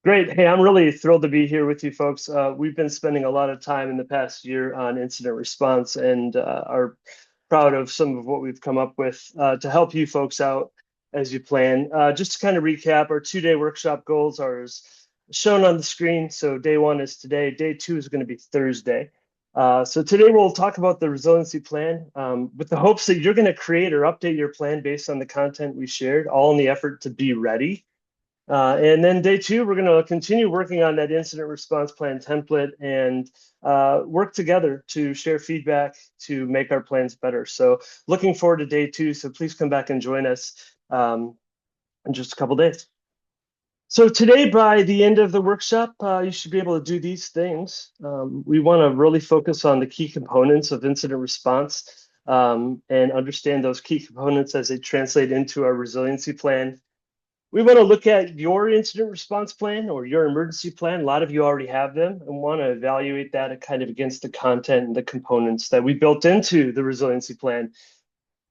Great. Hey, I'm really thrilled to be here with you folks. We've been spending a lot of time in the past year on incident response and are proud of some of what we've come up with to help you folks out as you plan. Just to kind of recap, our 2-day workshop goals are as shown on the screen. So day one is today, day two is going to be Thursday. So today we'll talk about the resiliency plan with the hopes that you're going to create or update your plan based on the content we shared, all in the effort to be ready. And then day two, we're going to continue working on that incident response plan template and work together to share feedback to make our plans better. So looking forward to day two. So please come back and join us in just a couple days. So today, by the end of the workshop, you should be able to do these things. We want to really focus on the key components of incident response and understand those key components as they translate into our resiliency plan. We want to look at your incident response plan or your emergency plan. A lot of you already have them and want to evaluate that kind of against the content and the components that we built into the resiliency plan.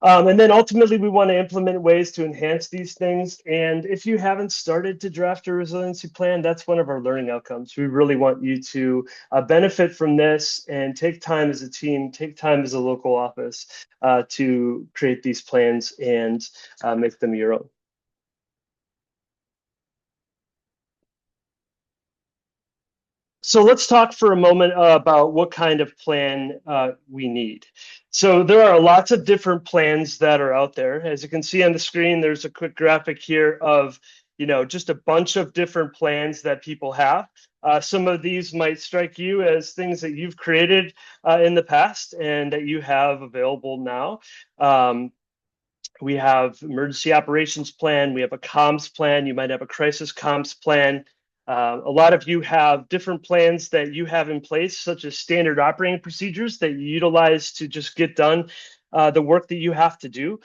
And then ultimately, we want to implement ways to enhance these things. And if you haven't started to draft a resiliency plan, that's one of our learning outcomes. We really want you to benefit from this and take time as a team, take time as a local office to create these plans and make them your own. So let's talk for a moment about what kind of plan we need. So there are lots of different plans that are out there. As you can see on the screen, there's a quick graphic here of, just a bunch of different plans that people have. Some of these might strike you as things that you've created in the past and that you have available now. We have emergency operations plan. We have a comms plan. You might have a crisis comms plan. A lot of you have different plans that you have in place, such as standard operating procedures that you utilize to just get done the work that you have to do.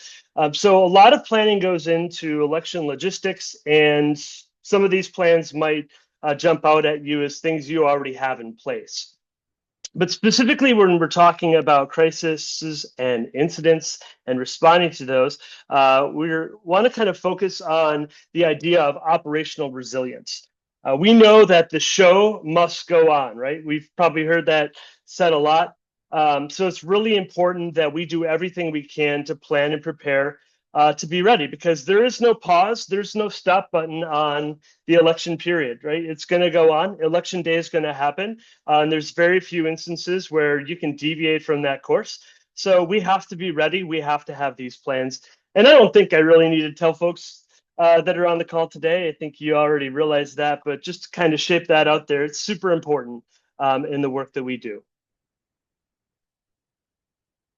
So a lot of planning goes into election logistics, and some of these plans might jump out at you as things you already have in place. But specifically, when we're talking about crises and incidents and responding to those, we want to kind of focus on the idea of operational resilience. We know that the show must go on, right? We've probably heard that said a lot. So it's really important that we do everything we can to plan and prepare to be ready, because there is no pause, there's no stop button on the election period, right? It's going to go on. Election day is going to happen, and there's very few instances where you can deviate from that course. So we have to be ready. We have to have these plans. And I don't think I really need to tell folks that are on the call today. I think you already realize that, but just to kind of shape that out there, it's super important in the work that we do.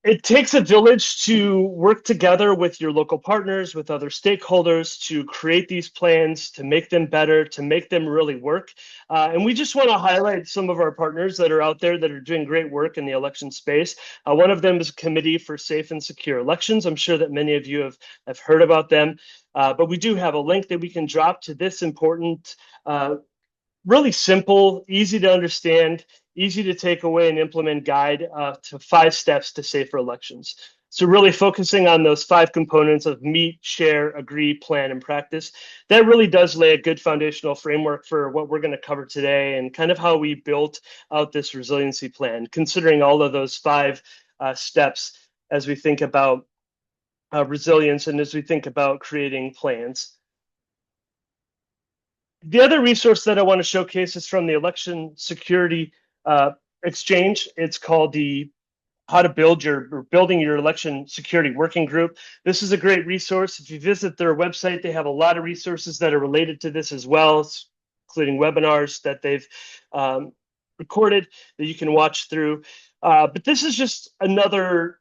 It takes a village to work together with your local partners, with other stakeholders to create these plans, to make them better, to make them really work. And we just want to highlight some of our partners that are out there that are doing great work in the election space. One of them is Committee for Safe and Secure Elections. I'm sure that many of you have heard about them, but we do have a link that we can drop to this important, really simple, easy to understand, easy to take away and implement guide to 5 steps to safer elections. So really focusing on those 5 components of meet, share, agree, plan, and practice. That really does lay a good foundational framework for what we're going to cover today and kind of how we built out this resiliency plan, considering all of those 5 steps as we think about resilience and as we think about creating plans. The other resource that I want to showcase is from the Election Security Exchange. It's called the How to Building Your Election Security Working Group. This is a great resource. If you visit their website, they have a lot of resources that are related to this as well, including webinars that they've recorded that you can watch through. But this is just another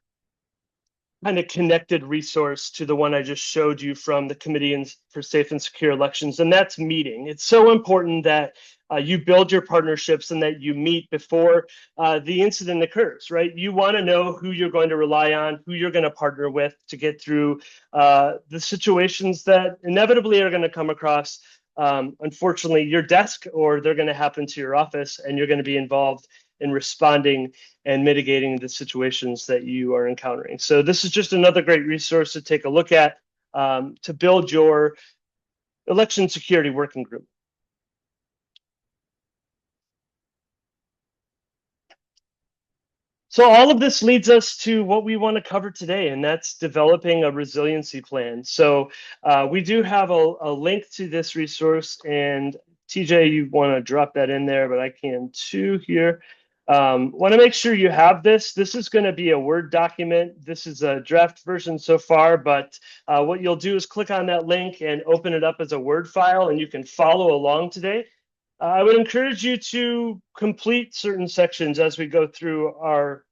kind of connected resource to the one I just showed you from the Committee for Safe and Secure Elections, and that's meeting. It's so important that you build your partnerships and that you meet before the incident occurs, right? You want to know who you're going to rely on, who you're going to partner with to get through the situations that inevitably are going to come across, unfortunately, your desk, or they're going to happen to your office, and you're going to be involved in responding and mitigating the situations that you are encountering. So this is just another great resource to take a look at to build your election security working group. So all of this leads us to what we want to cover today, and that's developing a resiliency plan. So we do have a link to this resource, and TJ, you want to drop that in there, but I can too here. Want to make sure you have this. This is going to be a Word document. This is a draft version so far, but what you'll do is click on that link and open it up as a Word file, and you can follow along today. I would encourage you to complete certain sections as we go through our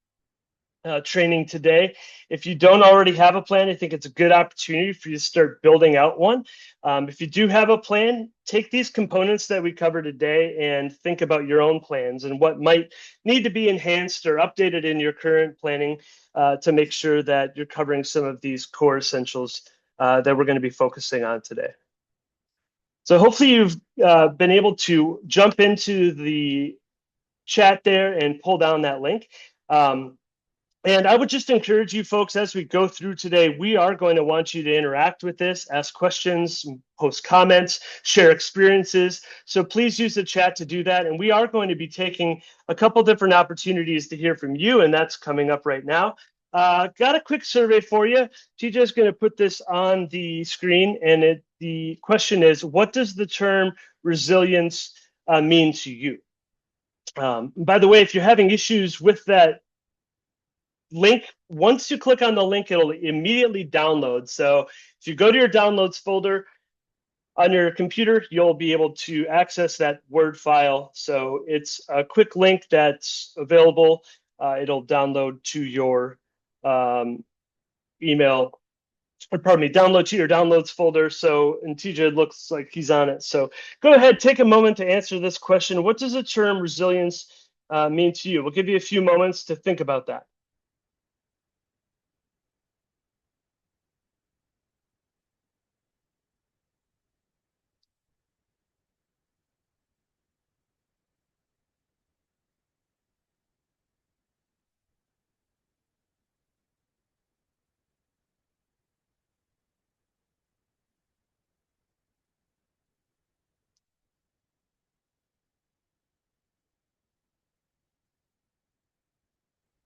training today. If you don't already have a plan, I think it's a good opportunity for you to start building out one. If you do have a plan, take these components that we covered today and think about your own plans and what might need to be enhanced or updated in your current planning to make sure that you're covering some of these core essentials that we're going to be focusing on today. So hopefully you've been able to jump into the chat there and pull down that link. And I would just encourage you folks as we go through today, we are going to want you to interact with this, ask questions, post comments, share experiences. So please use the chat to do that. And we are going to be taking a couple different opportunities to hear from you, and that's coming up right now. Got a quick survey for you. TJ is going to put this on the screen, and the question is, what does the term resilience mean to you? By the way, if you're having issues with that link, once you click on the link, it'll immediately download. So if you go to your downloads folder on your computer, you'll be able to access that Word file. So it's a quick link that's available. It'll download to your email, or pardon me, download to your downloads folder. So, and TJ looks like he's on it. So go ahead, take a moment to answer this question. What does the term resilience mean to you? We'll give you a few moments to think about that.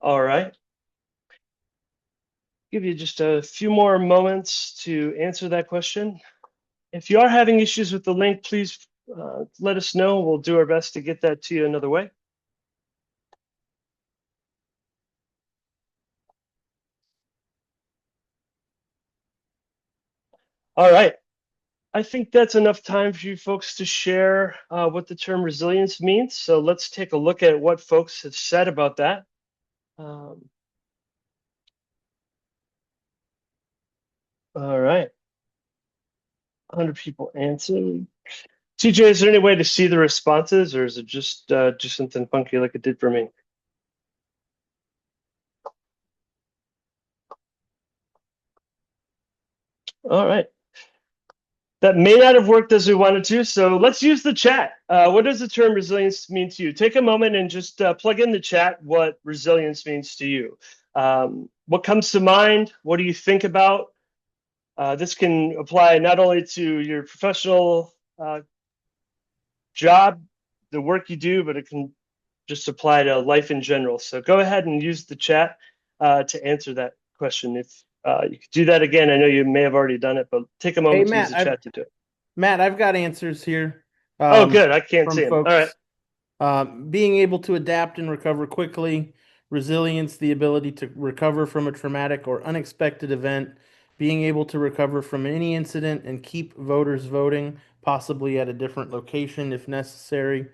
All right. Give you just a few more moments to answer that question. If you are having issues with the link, please let us know. We'll do our best to get that to you another way. All right. I think that's enough time for you folks to share what the term resilience means. So let's take a look at what folks have said about that. All right. 100 people answered. TJ, is there any way to see the responses, or is it just something funky like it did for me? All right. That may not have worked as we wanted to, so let's use the chat. What does the term resilience mean to you? Take a moment and just plug in the chat what resilience means to you. What comes to mind? What do you think about? This can apply not only to your professional job, the work you do, but it can just apply to life in general. So go ahead and use the chat to answer that question. If you could do that again, I know you may have already done it, but take a moment to use the chat to do it. Matt, I've got answers here. Oh, good. I can't see them. All right. Being able to adapt and recover quickly, resilience, the ability to recover from a traumatic or unexpected event, being able to recover from any incident and keep voters voting, possibly at a different location if necessary,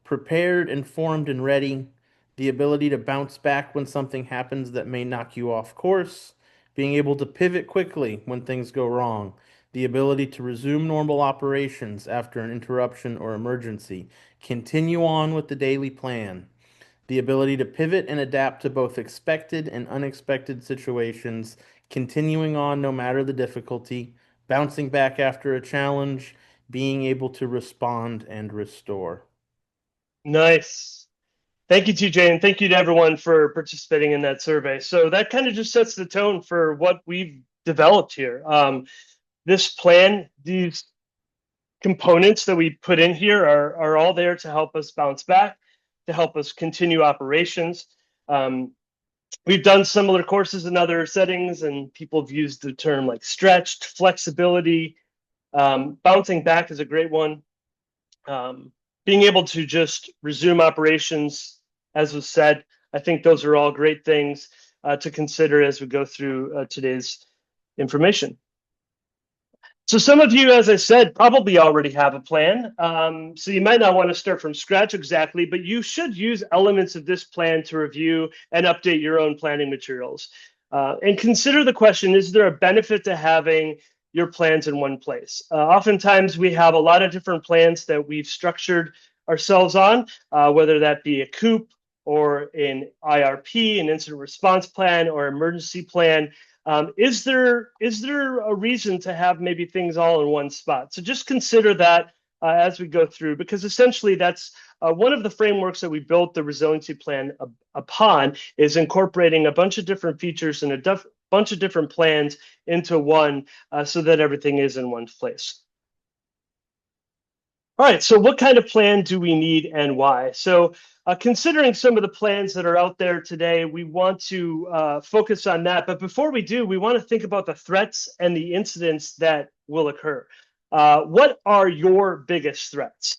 prepared, informed, and ready, the ability to bounce back when something happens that may knock you off course, being able to pivot quickly when things go wrong, the ability to resume normal operations after an interruption or emergency, continue on with the daily plan, the ability to pivot and adapt to both expected and unexpected situations, continuing on no matter the difficulty, bouncing back after a challenge, being able to respond and restore. Nice. Thank you, TJ, and thank you to everyone for participating in that survey. So that kind of just sets the tone for what we've developed here. This plan, these components that we put in here are all there to help us bounce back, to help us continue operations. We've done similar courses in other settings, and people have used the term like stretched, flexibility. Bouncing back is a great one. Being able to just resume operations, as was said, I think those are all great things to consider as we go through today's information. So some of you, as I said, probably already have a plan. So you might not want to start from scratch exactly, but you should use elements of this plan to review and update your own planning materials. And consider the question, is there a benefit to having your plans in one place? Oftentimes we have a lot of different plans that we've structured ourselves on, whether that be a COOP or an IRP, an incident response plan, or emergency plan. Is there a reason to have maybe things all in one spot? So just consider that as we go through, because essentially that's one of the frameworks that we built the resiliency plan upon, is incorporating a bunch of different features and a bunch of different plans into one so that everything is in one place. All right, so what kind of plan do we need and why? So considering some of the plans that are out there today, we want to focus on that. But before we do, we want to think about the threats and the incidents that will occur. What are your biggest threats?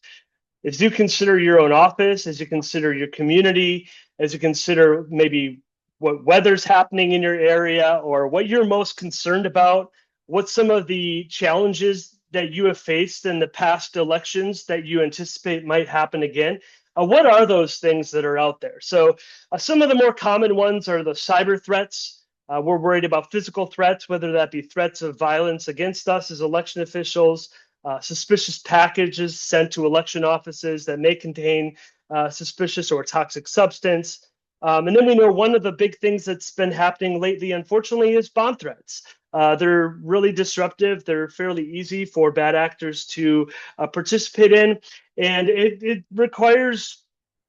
As you consider your own office, as you consider your community, as you consider maybe what weather's happening in your area or what you're most concerned about, what some of the challenges that you have faced in the past elections that you anticipate might happen again. What are those things that are out there? So some of the more common ones are the cyber threats. We're worried about physical threats, whether that be threats of violence against us as election officials, suspicious packages sent to election offices that may contain suspicious or toxic substance. And then we know one of the big things that's been happening lately, unfortunately, is bomb threats. They're really disruptive. They're fairly easy for bad actors to participate in. And it requires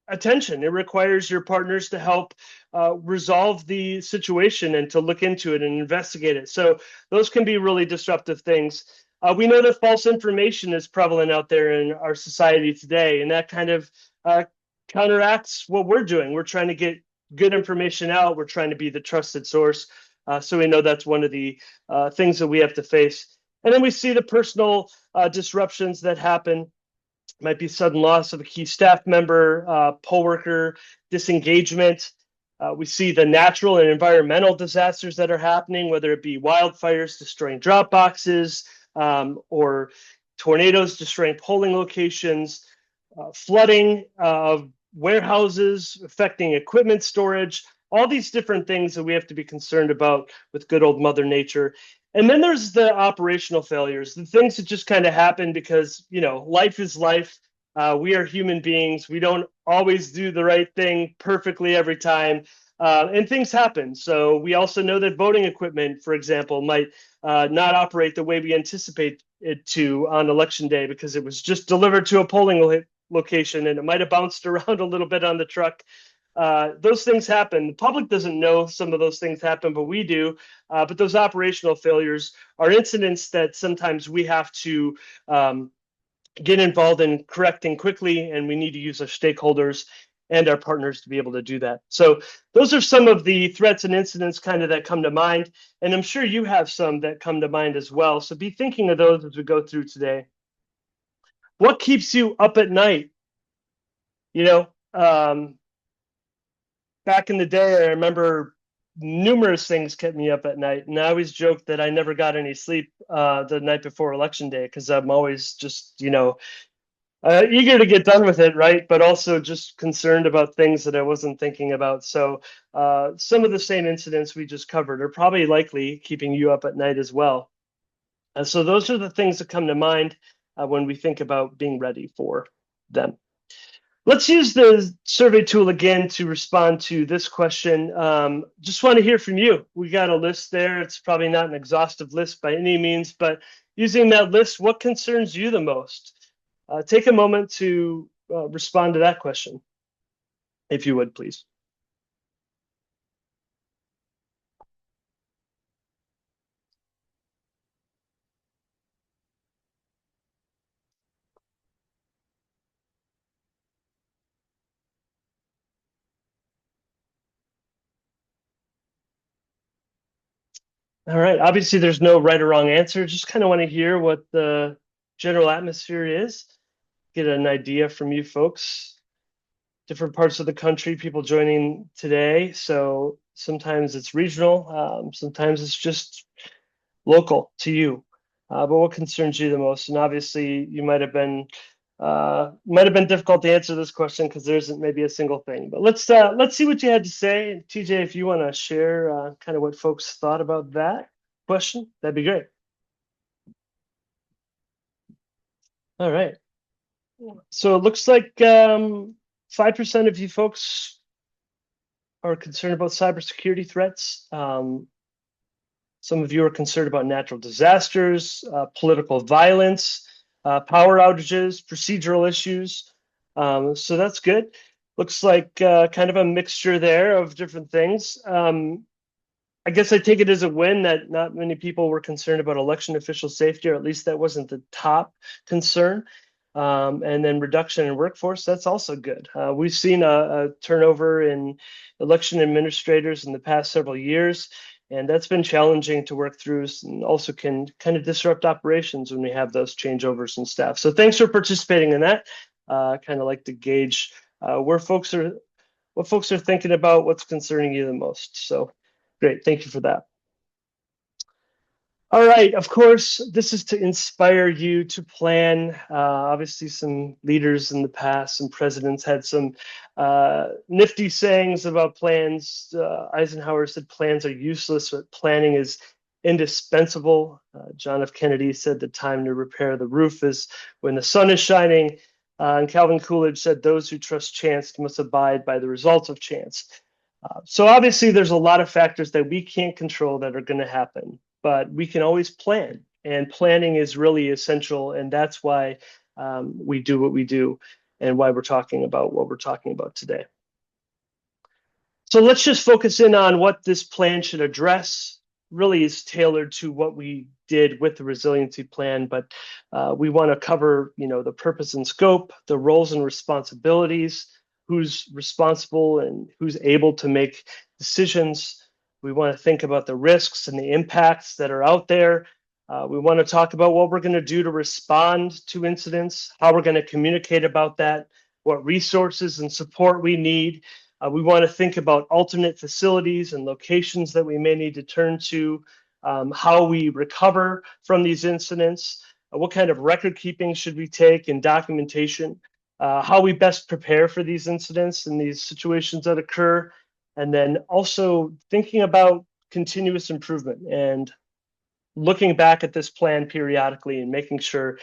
attention. It requires your partners to help resolve the situation and to look into it and investigate it. So those can be really disruptive things. We know that false information is prevalent out there in our society today, and that kind of counteracts what we're doing. We're trying to get good information out. We're trying to be the trusted source. So we know that's one of the things that we have to face. And then we see the personal disruptions that happen. Might be sudden loss of a key staff member, poll worker disengagement. We see the natural and environmental disasters that are happening, whether it be wildfires destroying drop boxes or tornadoes destroying polling locations, flooding of warehouses affecting equipment storage, all these different things that we have to be concerned about with good old Mother Nature. And then there's the operational failures, the things that just kind of happen because, you know, life is life. We are human beings. We don't always do the right thing perfectly every time. And things happen. So we also know that voting equipment, for example, might not operate the way we anticipate it to on election day because it was just delivered to a polling location and it might have bounced around a little bit on the truck. Those things happen. The public doesn't know some of those things happen, but we do. But those operational failures are incidents that sometimes we have to get involved in correcting quickly, and we need to use our stakeholders and our partners to be able to do that. So those are some of the threats and incidents kind of that come to mind, and I'm sure you have some that come to mind as well. So be thinking of those as we go through today. What keeps you up at night? You know, back in the day, I remember numerous things kept me up at night, and I always joked that I never got any sleep the night before election day because I'm always just, you know, eager to get done with it, right? But also just concerned about things that I wasn't thinking about. So some of the same incidents we just covered are probably likely keeping you up at night as well. So those are the things that come to mind when we think about being ready for them. Let's use the survey tool again to respond to this question. Just want to hear from you. We got a list there. It's probably not an exhaustive list by any means, but using that list, what concerns you the most? Take a moment to respond to that question, if you would, please. All right. Obviously, there's no right or wrong answer. Just kind of want to hear what the general atmosphere is, get an idea from you folks. Different parts of the country, people joining today. So sometimes it's regional, sometimes it's just local to you. But what concerns you the most? And obviously, you might have been difficult to answer this question because there isn't maybe a single thing. But let's see what you had to say. And TJ, if you want to share kind of what folks thought about that question, that'd be great. All right. So it looks like 5% of you folks are concerned about cybersecurity threats. Some of you are concerned about natural disasters, political violence, power outages, procedural issues. So that's good. Looks like kind of a mixture there of different things. I guess I take it as a win that not many people were concerned about election official safety, or at least that wasn't the top concern. And then reduction in workforce, that's also good. We've seen a turnover in election administrators in the past several years, and that's been challenging to work through and also can kind of disrupt operations when we have those changeovers in staff. So thanks for participating in that. Kind of like to gauge what folks are thinking about, what's concerning you the most. So great, thank you for that. All right, of course, this is to inspire you to plan. Obviously, some leaders in the past, some presidents had some nifty sayings about plans. Eisenhower said plans are useless, but planning is indispensable. John F. Kennedy said the time to repair the roof is when the sun is shining. And Calvin Coolidge said those who trust chance must abide by the results of chance. So obviously, there's a lot of factors that we can't control that are going to happen, but we can always plan, and planning is really essential, and that's why we do what we do, and why we're talking about what we're talking about today. So let's just focus in on what this plan should address. Really is tailored to what we did with the resiliency plan, but we want to cover, the purpose and scope, the roles and responsibilities, who's responsible and who's able to make decisions. We want to think about the risks and the impacts that are out there. We want to talk about what we're going to do to respond to incidents, how we're going to communicate about that, what resources and support we need. We want to think about alternate facilities and locations that we may need to turn to, how we recover from these incidents, what kind of record keeping should we take and documentation, how we best prepare for these incidents and these situations that occur, and then also thinking about continuous improvement and looking back at this plan periodically and making sure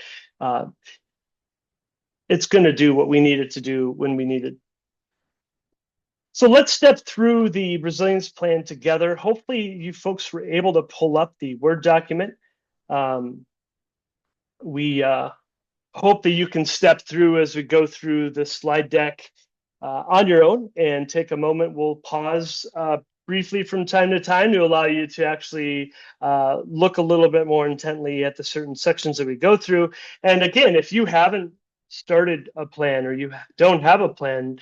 it's going to do what we need it to do when we need it. So let's step through the resilience plan together. Hopefully you folks were able to pull up the Word document. We hope that you can step through as we go through the slide deck on your own and take a moment. We'll pause briefly from time to time to allow you to actually look a little bit more intently at the certain sections that we go through. And again, if you haven't started a plan or you don't have a plan,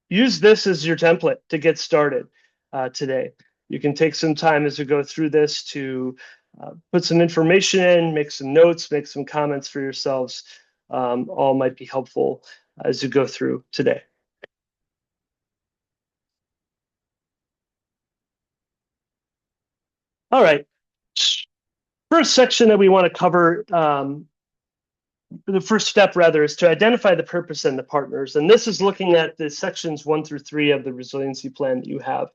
use this as your template to get started today. You can take some time as we go through this to put some information in, make some notes, make some comments for yourselves. All might be helpful as you go through today. All right. First section that we want to cover, the first step rather, is to identify the purpose and the partners. And this is looking at the sections 1 through 3 of the resiliency plan that you have.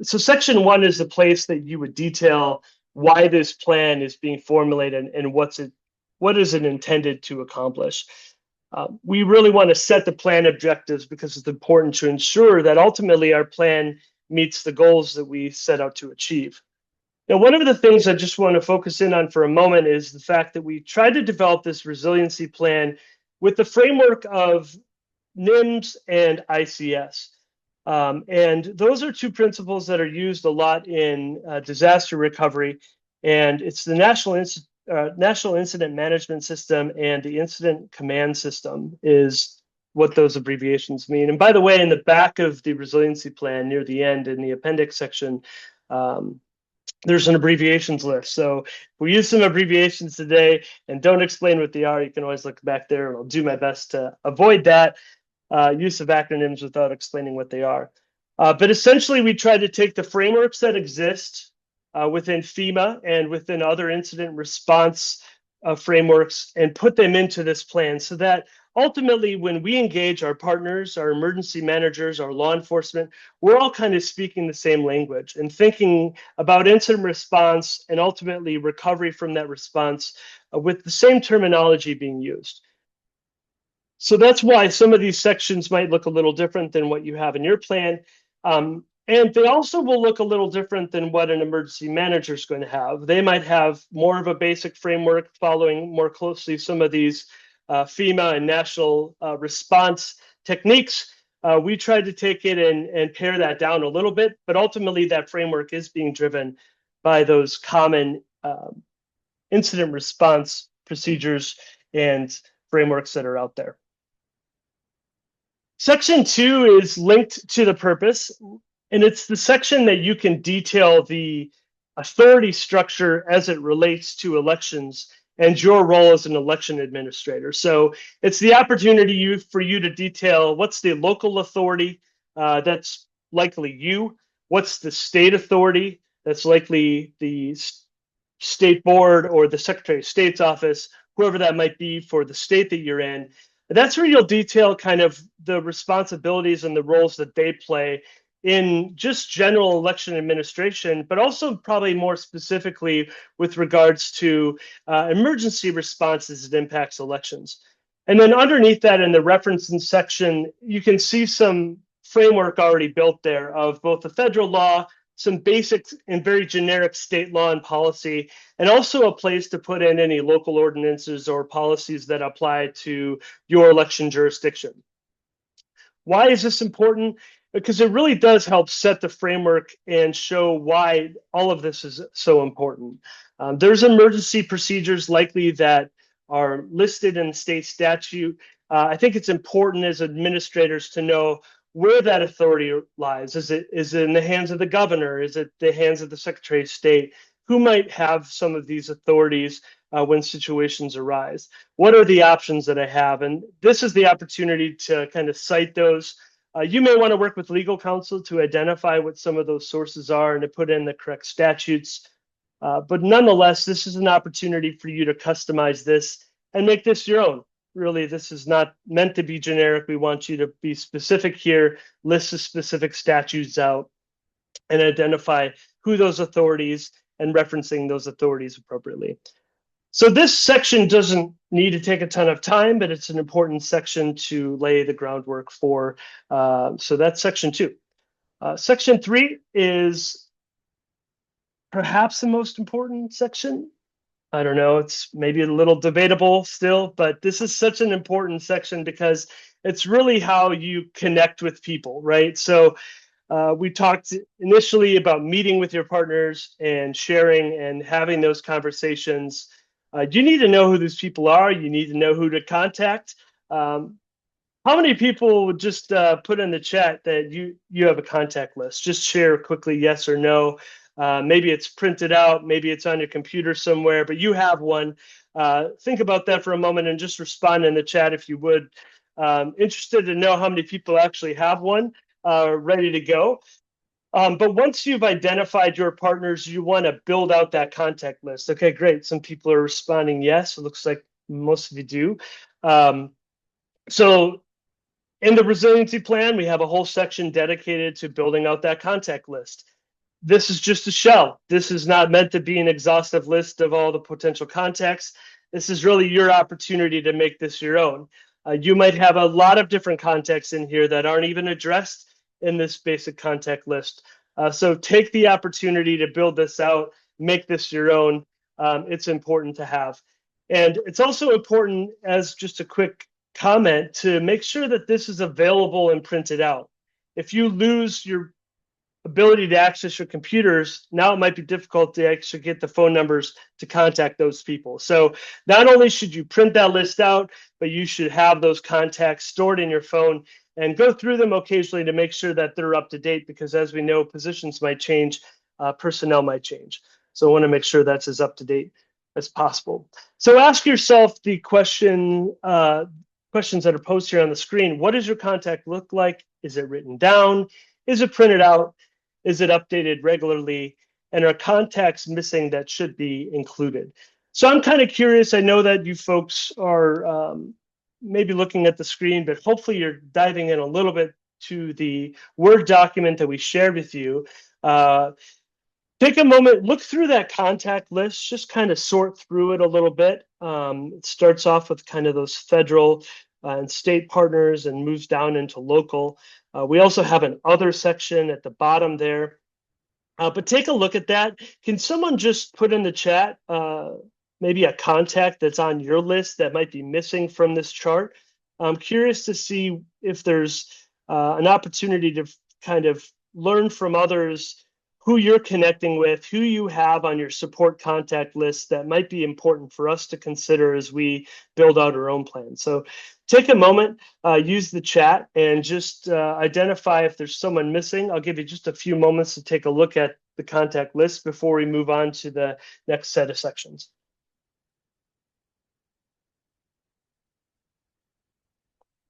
So section 1 is the place that you would detail why this plan is being formulated and what is it intended to accomplish. We really want to set the plan objectives because it's important to ensure that ultimately our plan meets the goals that we set out to achieve. Now, one of the things I just want to focus in on for a moment is the fact that we tried to develop this resiliency plan with the framework of NIMS and ICS. And those are two principles that are used a lot in disaster recovery. And it's the National Incident Management System and the Incident Command System is what those abbreviations mean. And by the way, in the back of the resiliency plan near the end in the appendix section, there's an abbreviations list. So if we use some abbreviations today and don't explain what they are, you can always look back there, and I'll do my best to avoid that use of acronyms without explaining what they are. But essentially, we try to take the frameworks that exist within FEMA and within other incident response frameworks and put them into this plan so that ultimately, when we engage our partners, our emergency managers, our law enforcement, we're all kind of speaking the same language and thinking about incident response and ultimately recovery from that response with the same terminology being used. So that's why some of these sections might look a little different than what you have in your plan. And they also will look a little different than what an emergency manager is going to have. They might have more of a basic framework following more closely some of these FEMA and national response techniques. We tried to take it and pare that down a little bit, but ultimately that framework is being driven by those common incident response procedures and frameworks that are out there. Section 2 is linked to the purpose, and it's the section that you can detail the authority structure as it relates to elections and your role as an election administrator. So it's the opportunity for you to detail what's the local authority, that's likely you, what's the state authority, that's likely the state board or the Secretary of State's office, whoever that might be for the state that you're in. That's where you'll detail kind of the responsibilities and the roles that they play in just general election administration, but also probably more specifically with regards to emergency responses that impacts elections. And then underneath that in the referencing section, you can see some framework already built there of both the federal law, some basic and very generic state law and policy, and also a place to put in any local ordinances or policies that apply to your election jurisdiction. Why is this important? Because it really does help set the framework and show why all of this is so important. There's emergency procedures likely that are listed in state statute. I think it's important as administrators to know where that authority lies. Is it in the hands of the governor? Is it the hands of the Secretary of State? Who might have some of these authorities when situations arise? What are the options that I have? And this is the opportunity to kind of cite those. You may want to work with legal counsel to identify what some of those sources are and to put in the correct statutes. But nonetheless, this is an opportunity for you to customize this and make this your own. Really, this is not meant to be generic. We want you to be specific here, list the specific statutes out, and identify who those authorities and referencing those authorities appropriately. So this section doesn't need to take a ton of time, but it's an important section to lay the groundwork for. So that's section 2. Section 3 is perhaps the most important section. I don't know, it's maybe a little debatable still, but this is such an important section because it's really how you connect with people, right? So we talked initially about meeting with your partners and sharing and having those conversations. You need to know who these people are. You need to know who to contact. How many people would just put in the chat that you have a contact list? Just share quickly, yes or no. Maybe it's printed out, maybe it's on your computer somewhere, but you have one. Think about that for a moment and just respond in the chat if you would. Interested to know how many people actually have one ready to go. But once you've identified your partners, you want to build out that contact list. Okay, great. Some people are responding yes. It looks like most of you do. So in the resiliency plan, we have a whole section dedicated to building out that contact list. This is just a shell. This is not meant to be an exhaustive list of all the potential contacts. This is really your opportunity to make this your own. You might have a lot of different contacts in here that aren't even addressed in this basic contact list. So take the opportunity to build this out, make this your own. It's important to have. And it's also important, as just a quick comment, to make sure that this is available and printed out. If you lose your ability to access your computers, now it might be difficult to actually get the phone numbers to contact those people. So not only should you print that list out, but you should have those contacts stored in your phone and go through them occasionally to make sure that they're up to date, because as we know, positions might change personnel might change. So I want to make sure that's as up to date as possible. So ask yourself the questions that are posted here on the screen. What does your contact look like? Is it written down? Is it printed out? Is it updated regularly? And are contacts missing that should be included? So I'm kind of curious. I know that you folks are maybe looking at the screen, but hopefully you're diving in a little bit to the Word document that we shared with you. Take a moment, look through that contact list, just kind of sort through it a little bit. It starts off with kind of those federal and state partners and moves down into local. We also have an other section at the bottom there. But take a look at that. Can someone just put in the chat maybe a contact that's on your list that might be missing from this chart? I'm curious to see if there's an opportunity to kind of learn from others who you're connecting with, who you have on your support contact list that might be important for us to consider as we build out our own plan. So take a moment, use the chat, and just identify if there's someone missing. I'll give you just a few moments to take a look at the contact list before we move on to the next set of sections.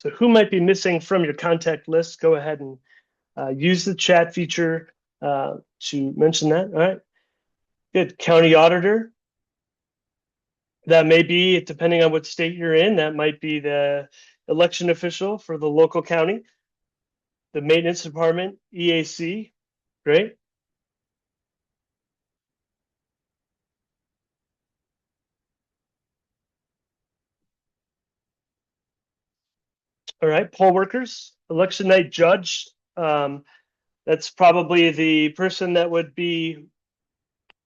So who might be missing from your contact list? Go ahead and use the chat feature to mention that. All right, good. County auditor. That may be, depending on what state you're in, that might be the election official for the local county. The maintenance department, EAC, great. All right, poll workers, election night judge. That's probably the person that would be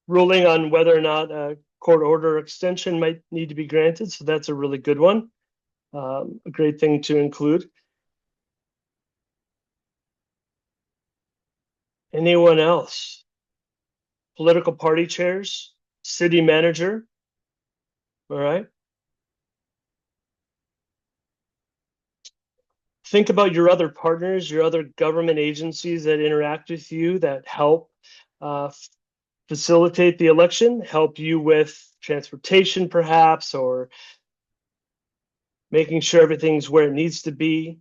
ruling on whether or not a court order extension might need to be granted. So that's a really good one. A great thing to include. Anyone else? Political party chairs, city manager. All right. Think about your other partners, your other government agencies that interact with you that help facilitate the election, help you with transportation perhaps, or making sure everything's where it needs to be.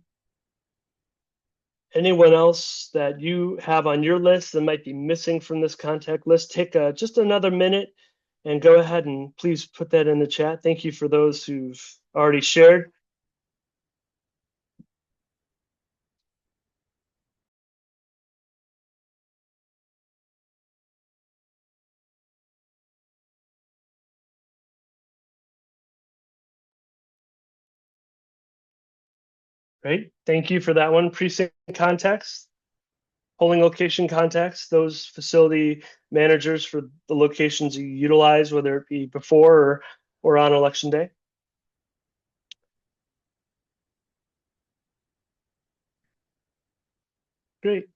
Anyone else that you have on your list that might be missing from this contact list, take just another minute and go ahead and please put that in the chat. Thank you for those who've already shared. Great, thank you for that one. Precinct contacts, polling location contacts, those facility managers for the locations you utilize, whether it be before or on election day. Great.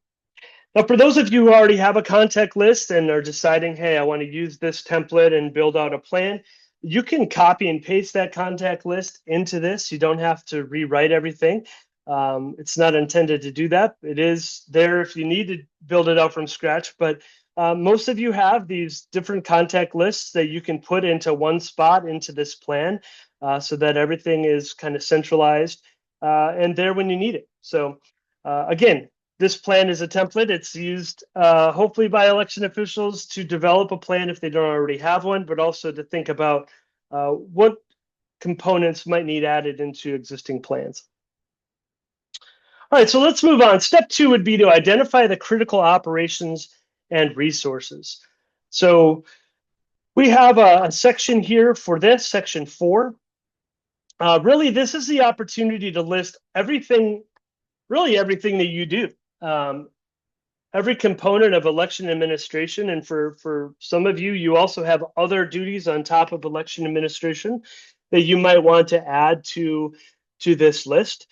Now, for those of you who already have a contact list and are deciding, hey, I want to use this template and build out a plan, you can copy and paste that contact list into this. You don't have to rewrite everything. It's not intended to do that. It is there if you need to build it out from scratch, but most of you have these different contact lists that you can put into one spot into this plan so that everything is kind of centralized and there when you need it. So again, this plan is a template. It's used hopefully by election officials to develop a plan if they don't already have one, but also to think about what components might need added into existing plans. All right, so let's move on. Step 2 would be to identify the critical operations and resources. So we have a section here for this, section 4. Really, this is the opportunity to list everything, really everything that you do. Every component of election administration, and for some of you, you also have other duties on top of election administration that you might want to add to this list.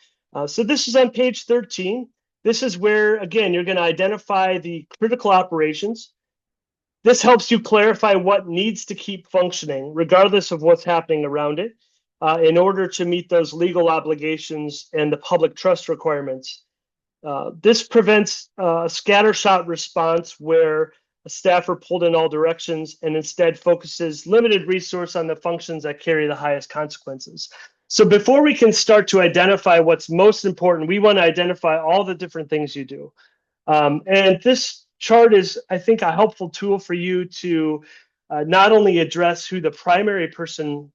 So this is on page 13. This is where, again, you're going to identify the critical operations. This helps you clarify what needs to keep functioning, regardless of what's happening around it, in order to meet those legal obligations and the public trust requirements. This prevents a scattershot response where a staffer pulled in all directions, and instead focuses limited resource on the functions that carry the highest consequences. So before we can start to identify what's most important, we want to identify all the different things you do. And this chart is, I think, a helpful tool for you to not only address who the primary person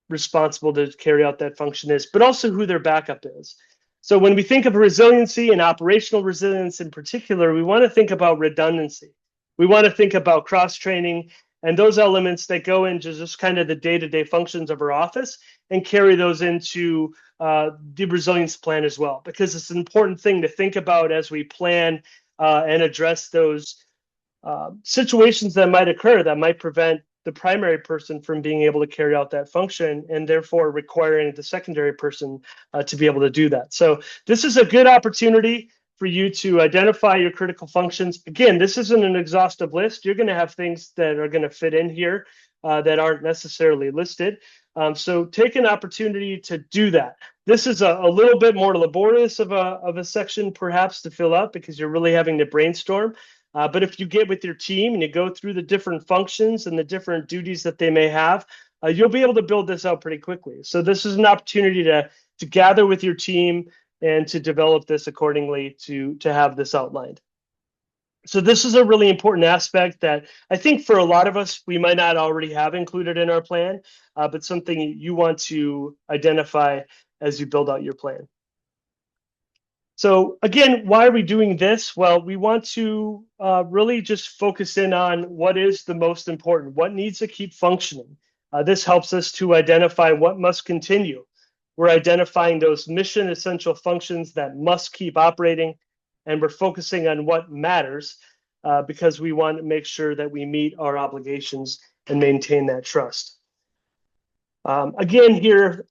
responsible to carry out that function is, but also who their backup is. So when we think of resiliency and operational resilience in particular, we want to think about redundancy. We want to think about cross-training and those elements that go into just kind of the day-to-day functions of our office and carry those into the resilience plan as well, because it's an important thing to think about as we plan and address those situations that might occur that might prevent the primary person from being able to carry out that function, and therefore requiring the secondary person to be able to do that. So this is a good opportunity for you to identify your critical functions. Again, this isn't an exhaustive list. You're going to have things that are going to fit in here that aren't necessarily listed. So take an opportunity to do that. This is a little bit more laborious of a section perhaps to fill out, because you're really having to brainstorm. But if you get with your team and you go through the different functions and the different duties that they may have, you'll be able to build this out pretty quickly. So this is an opportunity to gather with your team and to develop this accordingly to have this outlined. So this is a really important aspect that I think for a lot of us, we might not already have included in our plan, but something you want to identify as you build out your plan. So again, why are we doing this? Well, we want to really just focus in on what is the most important, what needs to keep functioning. This helps us to identify what must continue. We're identifying those mission essential functions that must keep operating, and we're focusing on what matters because we want to make sure that we meet our obligations and maintain that trust. Again, here,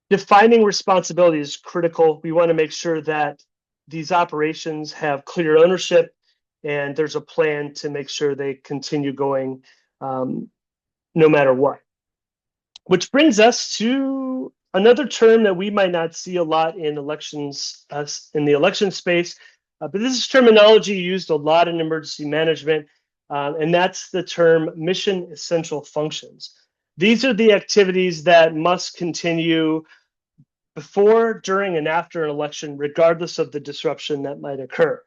defining responsibility is critical. We want to make sure that these operations have clear ownership and there's a plan to make sure they continue going no matter what. Which brings us to another term that we might not see a lot in elections, in the election space, but this is terminology used a lot in emergency management, and that's the term mission essential functions. These are the activities that must continue before, during, and after an election, regardless of the disruption that might occur.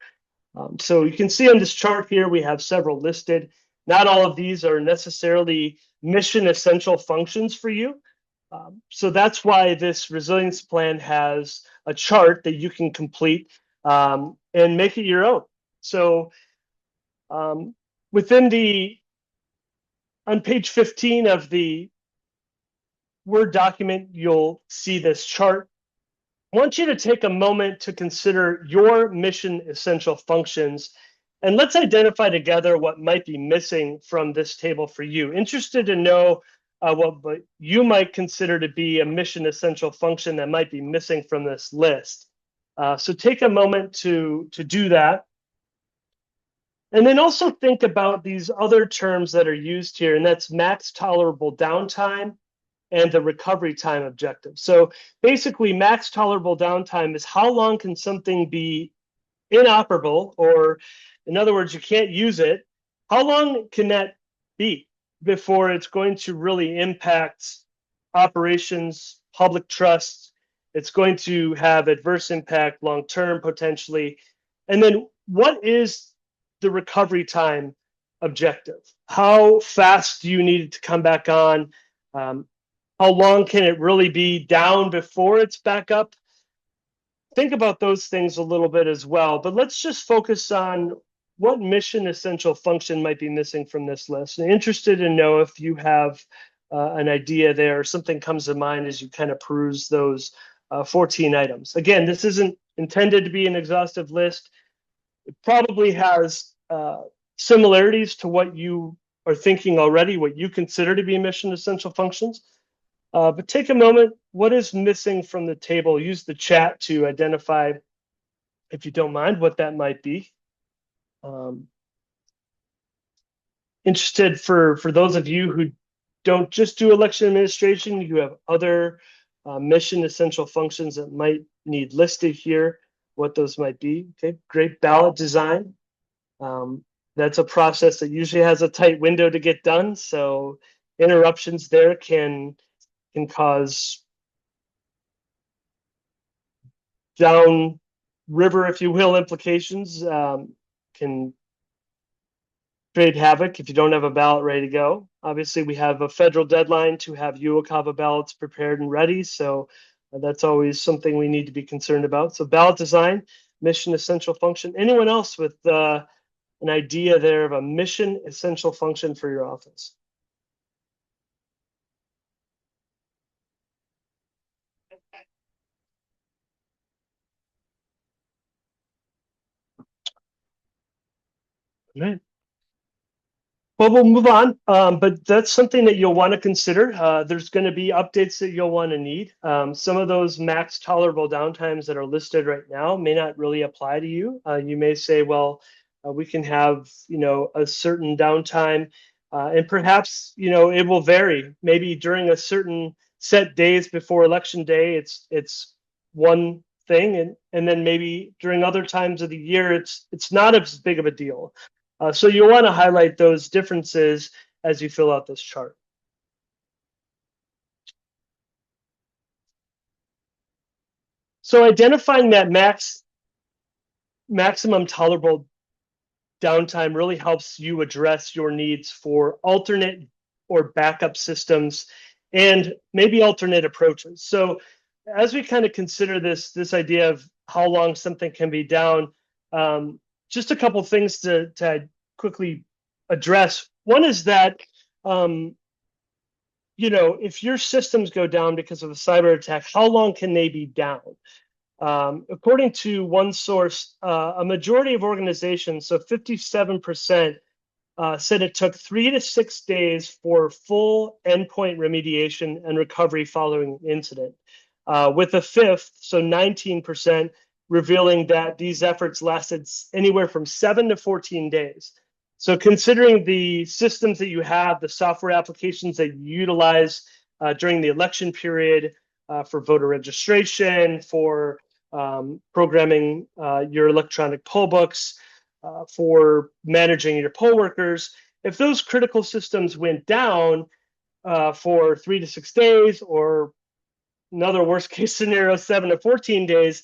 So you can see on this chart here, we have several listed. Not all of these are necessarily mission essential functions for you. So that's why this resilience plan has a chart that you can complete and make it your own. So within on page 15 of the Word document, you'll see this chart. I want you to take a moment to consider your mission essential functions, and let's identify together what might be missing from this table for you. Interested to know what you might consider to be a mission essential function that might be missing from this list. So take a moment to do that. And then also think about these other terms that are used here, and that's max tolerable downtime and the recovery time objective. So basically, max tolerable downtime is how long can something be inoperable, or in other words, you can't use it. How long can that be before it's going to really impact operations, public trust? It's going to have adverse impact long-term potentially. And then what is the recovery time objective? How fast do you need it to come back on? How long can it really be down before it's back up? Think about those things a little bit as well, but let's just focus on what mission essential function might be missing from this list. I'm interested to know if you have an idea there, or something comes to mind as you kind of peruse those 14 items. Again, this isn't intended to be an exhaustive list. It probably has similarities to what you are thinking already, what you consider to be mission essential functions. But take a moment, what is missing from the table? Use the chat to identify, if you don't mind, what that might be. Interested for those of you who don't just do election administration, you have other mission essential functions that might need listed here, what those might be. Okay, great ballot design. That's a process that usually has a tight window to get done. So interruptions there can cause down river, if you will, implications. Can create havoc if you don't have a ballot ready to go. Obviously, we have a federal deadline to have UOCAVA ballots prepared and ready. So that's always something we need to be concerned about. So ballot design, mission essential function. Anyone else with an idea there of a mission essential function for your office? Right. Well, we'll move on, but that's something that you'll want to consider. There's going to be updates that you'll want to need. Some of those max tolerable downtimes that are listed right now may not really apply to you. You may say, well, we can have, a certain downtime, and perhaps, it will vary. Maybe during a certain set days before election day, it's one thing, and then maybe during other times of the year, it's not as big of a deal. So you'll want to highlight those differences as you fill out this chart. So identifying that maximum tolerable downtime really helps you address your needs for alternate or backup systems and maybe alternate approaches. So as we kind of consider this idea of how long something can be down, just a couple things to quickly address. One is that if your systems go down because of a cyber attack, how long can they be down? According to one source, a majority of organizations, so 57%, said it took 3 to 6 days for full endpoint remediation and recovery following an incident, with a fifth, so 19%, revealing that these efforts lasted anywhere from 7 to 14 days. So considering the systems that you have, the software applications that you utilize during the election period for voter registration, for programming your electronic poll books, for managing your poll workers, if those critical systems went down for 3 to 6 days, or another worst case scenario, 7 to 14 days,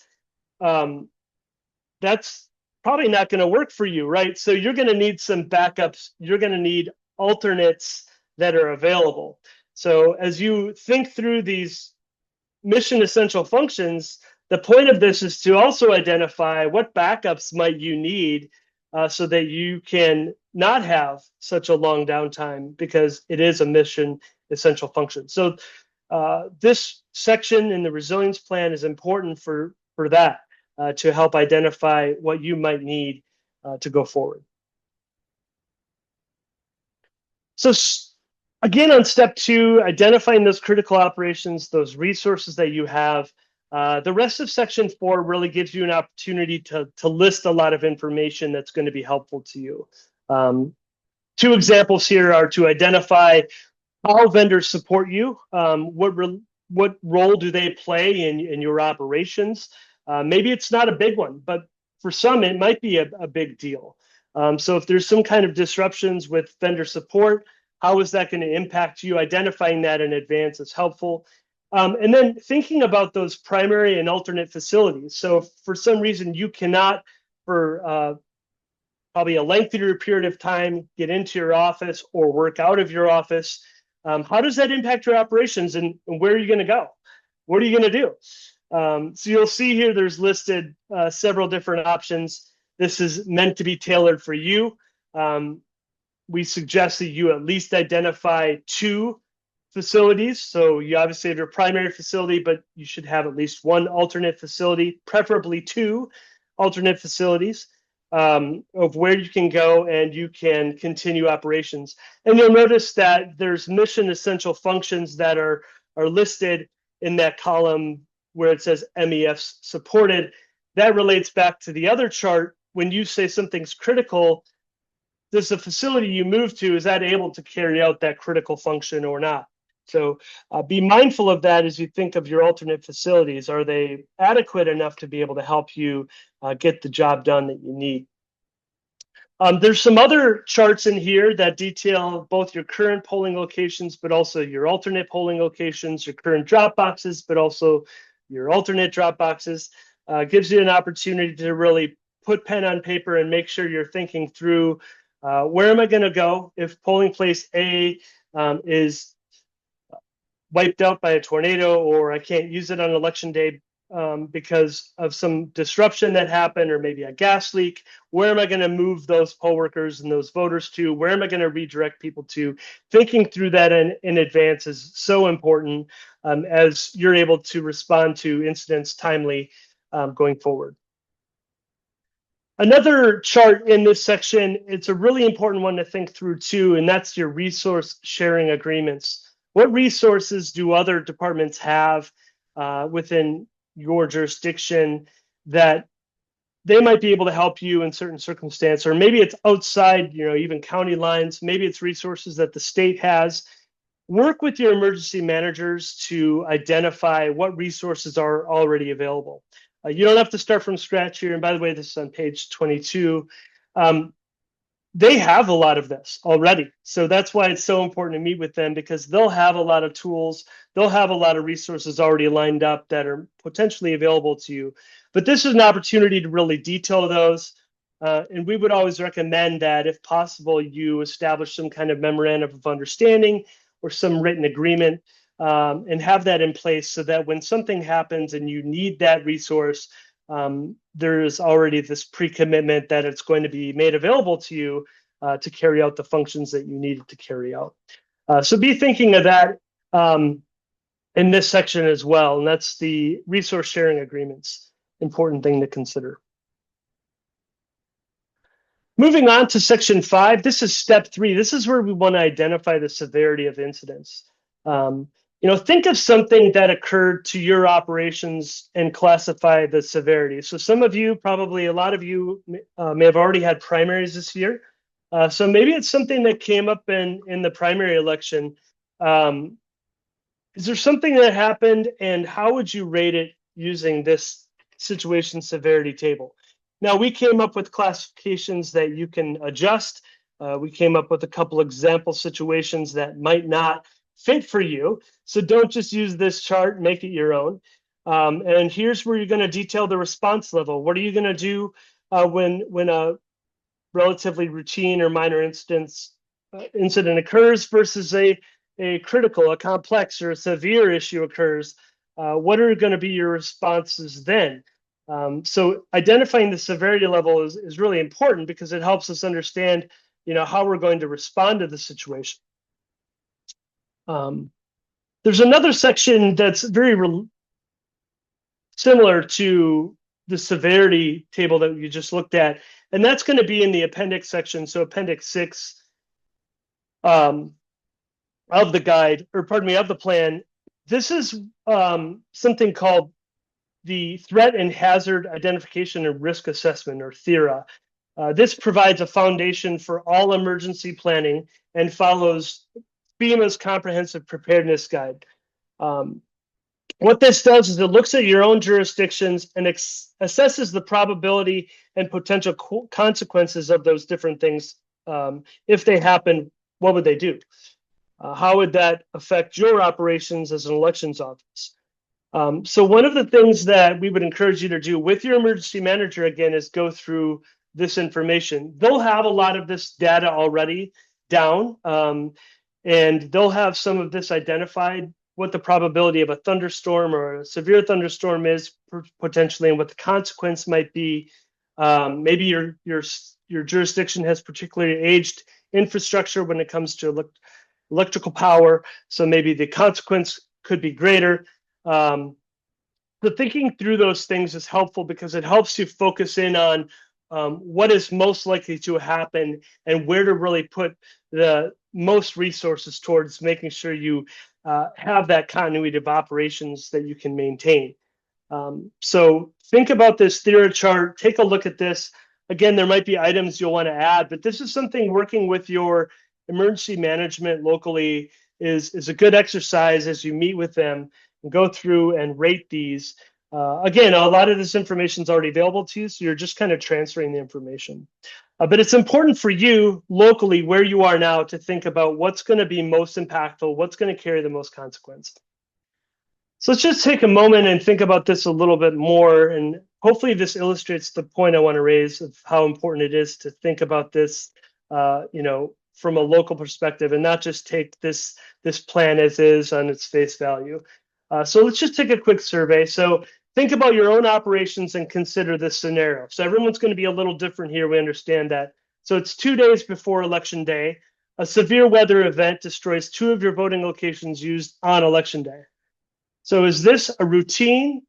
that's probably not going to work for you, right? So you're going to need some backups. You're going to need alternates that are available. So as you think through these mission essential functions, the point of this is to also identify what backups might you need so that you can not have such a long downtime, because it is a mission essential function. So this section in the resilience plan is important for that, to help identify what you might need to go forward. So again, on step 2, identifying those critical operations, those resources that you have. The rest of section 4 really gives you an opportunity to list a lot of information that's going to be helpful to you. 2 examples here are to identify how vendors support you. What role do they play in your operations? Maybe it's not a big one, but for some, it might be a big deal. So if there's some kind of disruptions with vendor support, how is that going to impact you? Identifying that in advance is helpful. And then thinking about those primary and alternate facilities. So if for some reason you cannot, for probably a lengthier period of time, get into your office or work out of your office, how does that impact your operations, and where are you going to go? What are you going to do? So you'll see here there's listed several different options. This is meant to be tailored for you. We suggest that you at least identify 2 facilities. So you obviously have your primary facility, but you should have at least 1 alternate facility, preferably 2 alternate facilities, of where you can go and you can continue operations. And you'll notice that there's mission essential functions that are listed in that column where it says MEF supported. That relates back to the other chart. When you say something's critical, does the facility you move to, is that able to carry out that critical function or not? So be mindful of that as you think of your alternate facilities. Are they adequate enough to be able to help you get the job done that you need? There's some other charts in here that detail both your current polling locations, but also your alternate polling locations, your current drop boxes, but also your alternate drop boxes. Gives you an opportunity to really put pen on paper and make sure you're thinking through where am I going to go if polling place A is wiped out by a tornado, or I can't use it on election day because of some disruption that happened, or maybe a gas leak. Where am I going to move those poll workers and those voters to? Where am I going to redirect people to? Thinking through that in advance is so important as you're able to respond to incidents timely going forward. Another chart in this section, it's a really important one to think through too, and that's your resource sharing agreements. What resources do other departments have within your jurisdiction that they might be able to help you in certain circumstances, or maybe it's outside, even county lines. Maybe it's resources that the state has. Work with your emergency managers to identify what resources are already available. You don't have to start from scratch here. And by the way, this is on page 22. They have a lot of this already. So that's why it's so important to meet with them, because they'll have a lot of tools. They'll have a lot of resources already lined up that are potentially available to you. But this is an opportunity to really detail those. And we would always recommend that, if possible, you establish some kind of memorandum of understanding or some written agreement and have that in place so that when something happens and you need that resource, there's already this pre-commitment that it's going to be made available to you to carry out the functions that you needed to carry out. So be thinking of that in this section as well, and that's the resource sharing agreements, important thing to consider. Moving on to section 5, this is step 3. This is where we want to identify the severity of incidents. Think of something that occurred to your operations and classify the severity. So some of you, probably a lot of you, may have already had primaries this year. So maybe it's something that came up in the primary election. Is there something that happened, and how would you rate it using this situation severity table? Now, we came up with classifications that you can adjust. We came up with a couple example situations that might not fit for you. So don't just use this chart, make it your own. And here's where you're going to detail the response level. What are you going to do when a relatively routine or minor incident occurs versus a critical, a complex, or a severe issue occurs? What are going to be your responses then? So identifying the severity level is really important, because it helps us understand, how we're going to respond to the situation. There's another section that's very similar to the severity table that you just looked at, and that's going to be in the appendix section. So appendix 6 of the guide, or pardon me, of the plan. This is something called the Threat and Hazard Identification and Risk Assessment, or THERA. This provides a foundation for all emergency planning and follows FEMA's Comprehensive Preparedness Guide. What this does is it looks at your own jurisdictions and assesses the probability and potential consequences of those different things. If they happen, what would they do? How would that affect your operations as an elections office? So one of the things that we would encourage you to do with your emergency manager, again, is go through this information. They'll have a lot of this data already down, and they'll have some of this identified, what the probability of a thunderstorm or a severe thunderstorm is potentially, and what the consequence might be. Maybe your jurisdiction has particularly aged infrastructure when it comes to electrical power, so maybe the consequence could be greater. So thinking through those things is helpful, because it helps you focus in on what is most likely to happen and where to really put the most resources towards making sure you have that continuity of operations that you can maintain. So think about this THERA chart, take a look at this. Again, there might be items you'll want to add, but this is something working with your emergency management locally is a good exercise as you meet with them and go through and rate these. Again, a lot of this information is already available to you, so you're just kind of transferring the information. But it's important for you locally where you are now to think about what's going to be most impactful, what's going to carry the most consequence. So let's just take a moment and think about this a little bit more. And hopefully this illustrates the point I want to raise of how important it is to think about this, from a local perspective and not just take this plan as is on its face value. So let's just take a quick survey. So think about your own operations and consider this scenario. So everyone's going to be a little different here. We understand that. So it's 2 days before Election Day. A severe weather event destroys 2 of your voting locations used on Election Day. So is this a routine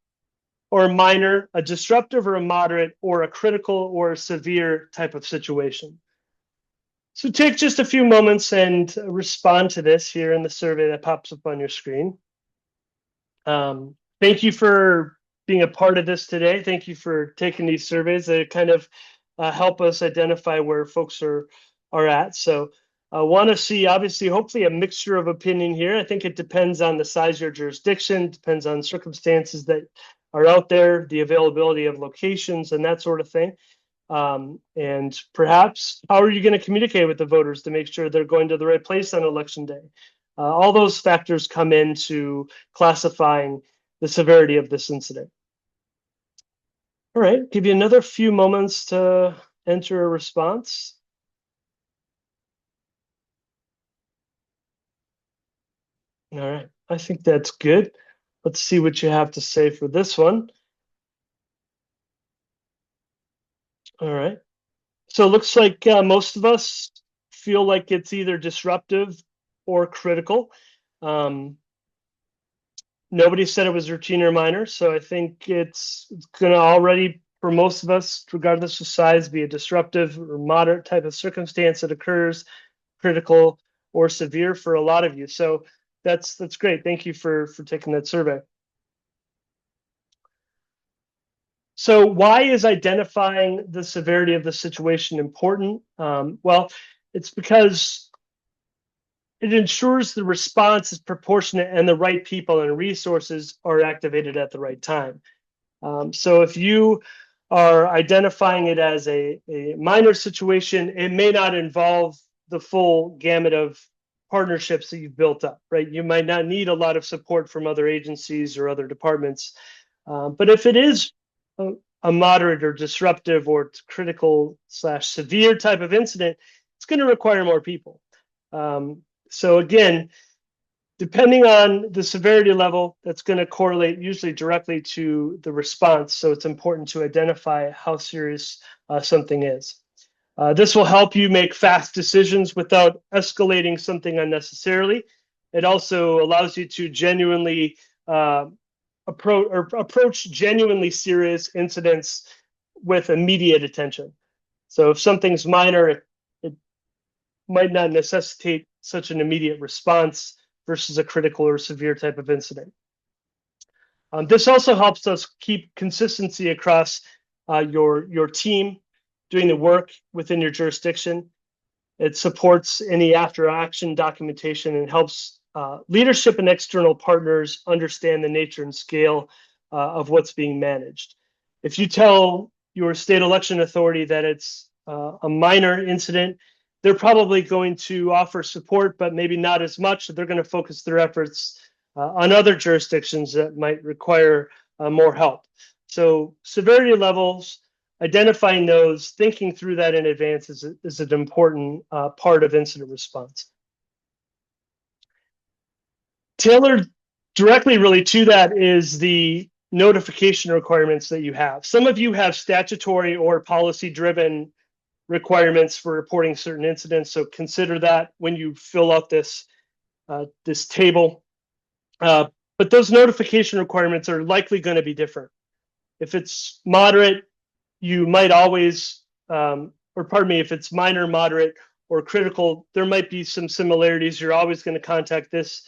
or a minor, a disruptive or a moderate, or a critical or a severe type of situation? So take just a few moments and respond to this here in the survey that pops up on your screen. Thank you for being a part of this today. Thank you for taking these surveys. They kind of help us identify where folks are at. So I want to see, obviously, hopefully a mixture of opinion here. I think it depends on the size of your jurisdiction, depends on circumstances that are out there, the availability of locations and that sort of thing. And perhaps how are you going to communicate with the voters to make sure they're going to the right place on Election Day? All those factors come into classifying the severity of this incident. All right, give you another few moments to enter a response. All right, I think that's good. Let's see what you have to say for this one. All right, so it looks like most of us feel like it's either disruptive or critical. Nobody said it was routine or minor, so I think it's going to already, for most of us, regardless of size, be a disruptive or moderate type of circumstance that occurs, critical or severe for a lot of you. So that's great. Thank you for taking that survey. So why is identifying the severity of the situation important? Well, it's because it ensures the response is proportionate and the right people and resources are activated at the right time. So if you are identifying it as a minor situation, it may not involve the full gamut of partnerships that you've built up, right? You might not need a lot of support from other agencies or other departments. But if it is a moderate or disruptive or critical / severe type of incident, it's going to require more people. So again, depending on the severity level, that's going to correlate usually directly to the response. So it's important to identify how serious something is. This will help you make fast decisions without escalating something unnecessarily. It also allows you to genuinely approach genuinely serious incidents with immediate attention. So if something's minor, it might not necessitate such an immediate response versus a critical or severe type of incident. This also helps us keep consistency across your team doing the work within your jurisdiction. It supports any after-action documentation and helps leadership and external partners understand the nature and scale of what's being managed. If you tell your state election authority that it's a minor incident, they're probably going to offer support, but maybe not as much. They're going to focus their efforts on other jurisdictions that might require more help. So severity levels, identifying those, thinking through that in advance is an important part of incident response. Tailored directly really to that is the notification requirements that you have. Some of you have statutory or policy-driven requirements for reporting certain incidents, so consider that when you fill out this table. But those notification requirements are likely going to be different. If it's moderate, you might always, if it's minor, moderate, or critical, there might be some similarities. You're always going to contact this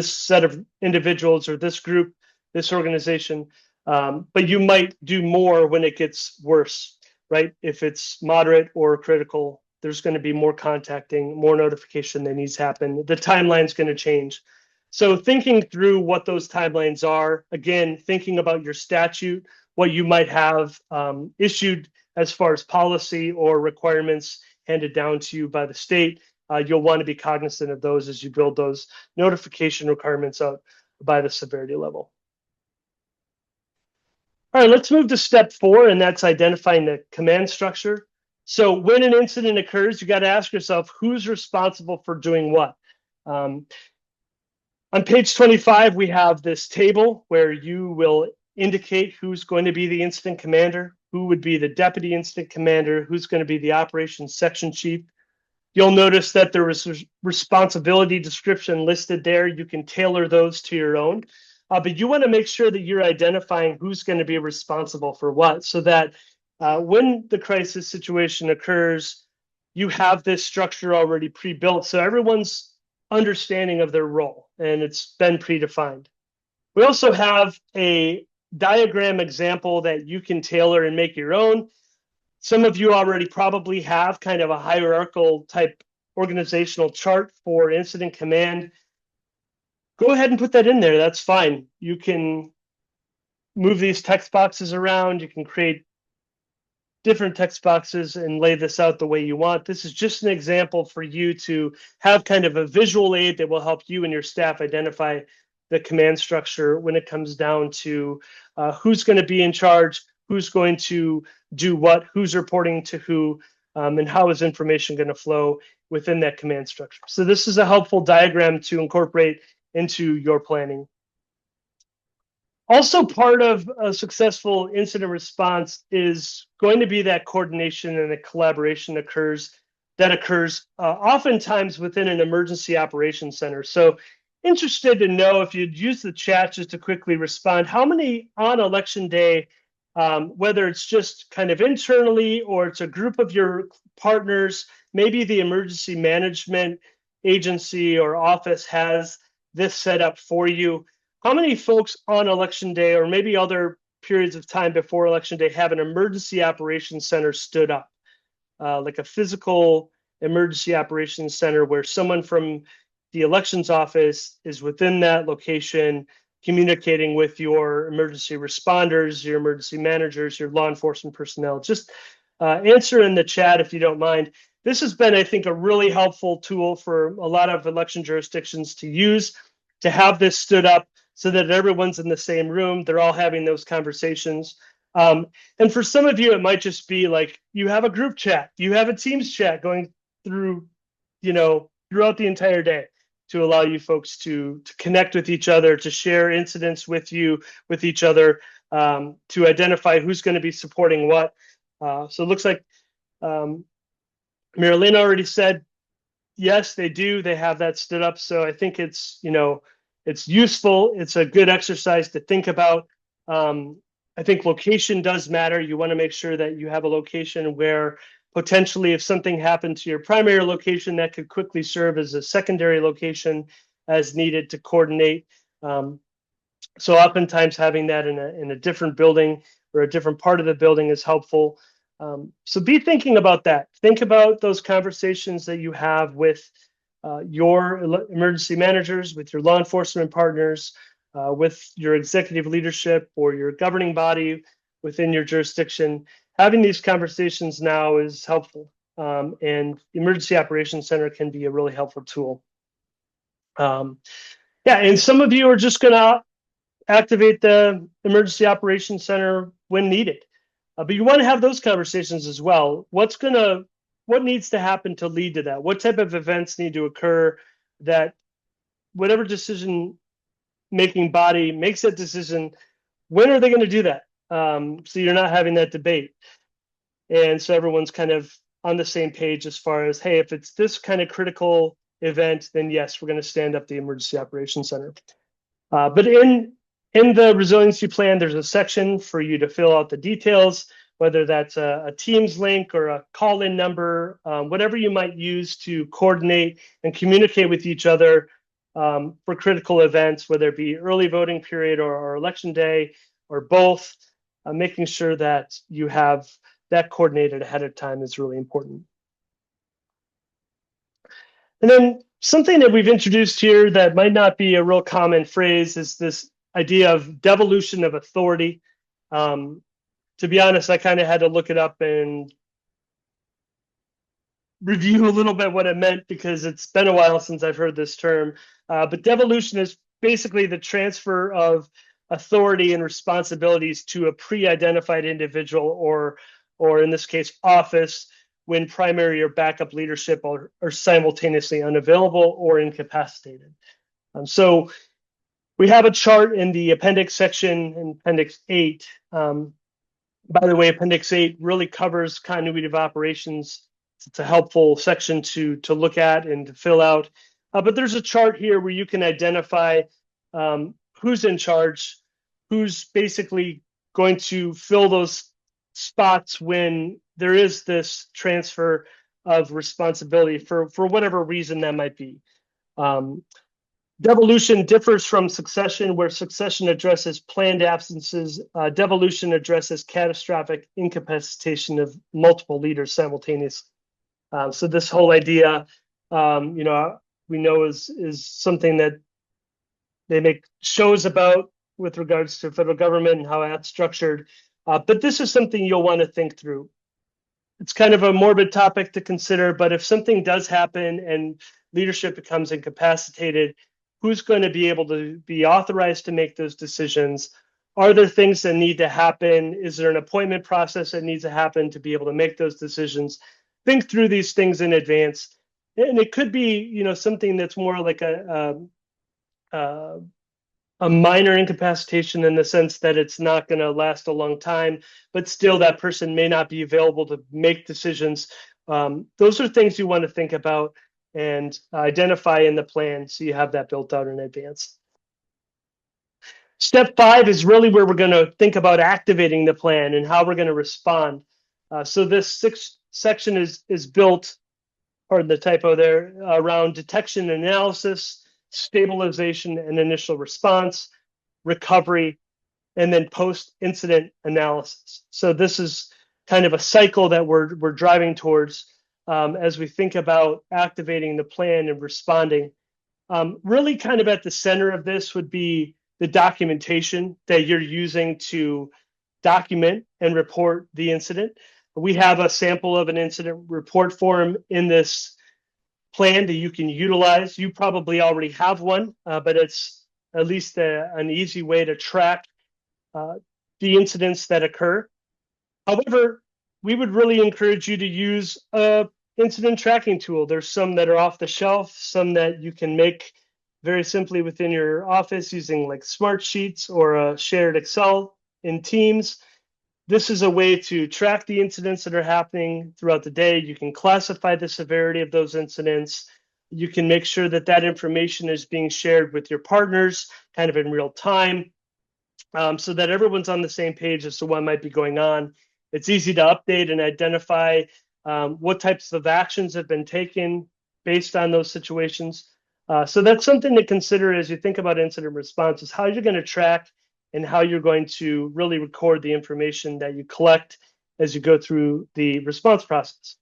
set of individuals or this group, this organization, but you might do more when it gets worse, right? If it's moderate or critical, there's going to be more contacting, more notification that needs to happen. The timeline's going to change. So thinking through what those timelines are, again, thinking about your statute, what you might have issued as far as policy or requirements handed down to you by the state. You'll want to be cognizant of those as you build those notification requirements out by the severity level. All right, let's move to step 4, and that's identifying the command structure. So when an incident occurs, you got to ask yourself, who's responsible for doing what? On page 25, we have this table where you will indicate who's going to be the incident commander, who would be the deputy incident commander, who's going to be the operations section chief. You'll notice that there was a responsibility description listed there. You can tailor those to your own. But you want to make sure that you're identifying who's going to be responsible for what, so that when the crisis situation occurs, you have this structure already pre-built, so everyone's understanding of their role, and it's been predefined. We also have a diagram example that you can tailor and make your own. Some of you already probably have kind of a hierarchical type organizational chart for incident command. Go ahead and put that in there. That's fine. You can move these text boxes around. You can create different text boxes and lay this out the way you want. This is just an example for you to have kind of a visual aid that will help you and your staff identify the command structure when it comes down to who's going to be in charge, who's going to do what, who's reporting to who, and how is information going to flow within that command structure. So this is a helpful diagram to incorporate into your planning. Also, part of a successful incident response is going to be that coordination and the collaboration that occurs oftentimes within an emergency operations center. So interested to know, if you'd use the chat just to quickly respond, how many on election day, whether it's just kind of internally or it's a group of your partners, maybe the emergency management agency or office has this set up for you. How many folks on election day, or maybe other periods of time before election day, have an emergency operations center stood up, like a physical emergency operations center where someone from the elections office is within that location, communicating with your emergency responders, your emergency managers, your law enforcement personnel? Just answer in the chat if you don't mind. This has been, I think, a really helpful tool for a lot of election jurisdictions to use, to have this stood up so that everyone's in the same room. They're all having those conversations. And for some of you, it might just be like you have a group chat, you have a Teams chat going through, throughout the entire day to allow you folks to connect with each other, to share incidents with each other, to identify who's going to be supporting what. So it looks like Marilyn already said, yes, they do. They have that stood up. So I think it's, it's useful. It's a good exercise to think about. I think location does matter. You want to make sure that you have a location where potentially if something happened to your primary location, that could quickly serve as a secondary location as needed to coordinate. So oftentimes having that in a different building or a different part of the building is helpful. So be thinking about that. Think about those conversations that you have with your emergency managers, with your law enforcement partners, with your executive leadership or your governing body within your jurisdiction. Having these conversations now is helpful, and the Emergency Operations Center can be a really helpful tool. Yeah, and some of you are just going to activate the Emergency Operations Center when needed. But you want to have those conversations as well. What needs to happen to lead to that? What type of events need to occur that whatever decision-making body makes that decision, when are they going to do that? So you're not having that debate. And so everyone's kind of on the same page as far as, hey, if it's this kind of critical event, then yes, we're going to stand up the Emergency Operations Center. But in the resiliency plan, there's a section for you to fill out the details, whether that's a Teams link or a call-in number, whatever you might use to coordinate and communicate with each other for critical events, whether it be early voting period or election day or both. Making sure that you have that coordinated ahead of time is really important. And then something that we've introduced here that might not be a real common phrase is this idea of devolution of authority. To be honest, I kind of had to look it up and review a little bit what it meant because it's been a while since I've heard this term. But devolution is basically the transfer of authority and responsibilities to a pre-identified individual or in this case, office when primary or backup leadership are simultaneously unavailable or incapacitated. So we have a chart in the appendix section in Appendix 8. By the way, Appendix 8 really covers continuity of operations. It's a helpful section to look at and to fill out. But there's a chart here where you can identify who's in charge, who's basically going to fill those spots when there is this transfer of responsibility for whatever reason that might be. Devolution differs from succession, where succession addresses planned absences. Devolution addresses catastrophic incapacitation of multiple leaders simultaneously. So this whole idea, we know is something that they make shows about with regards to federal government and how that's structured. But this is something you'll want to think through. It's kind of a morbid topic to consider, but if something does happen and leadership becomes incapacitated, who's going to be able to be authorized to make those decisions? Are there things that need to happen? Is there an appointment process that needs to happen to be able to make those decisions? Think through these things in advance. And it could be, something that's more like a minor incapacitation in the sense that it's not going to last a long time, but still that person may not be available to make decisions. Those are things you want to think about and identify in the plan so you have that built out in advance. Step 5 is really where we're going to think about activating the plan and how we're going to respond. So this sixth section is built, pardon the typo there, around detection and analysis, stabilization and initial response, recovery, and then post-incident analysis. So this is kind of a cycle that we're driving towards as we think about activating the plan and responding. Really kind of at the center of this would be the documentation that you're using to document and report the incident. We have a sample of an incident report form in this plan that you can utilize. You probably already have one, but it's at least an easy way to track the incidents that occur. However, we would really encourage you to use a incident tracking tool. There's some that are off the shelf, some that you can make very simply within your office using like Smartsheets or a shared Excel in Teams. This is a way to track the incidents that are happening throughout the day. You can classify the severity of those incidents. You can make sure that that information is being shared with your partners kind of in real time so that everyone's on the same page as to what might be going on. It's easy to update and identify what types of actions have been taken based on those situations. So that's something to consider as you think about incident response, is how you're going to track and how you're going to really record the information that you collect as you go through the response process.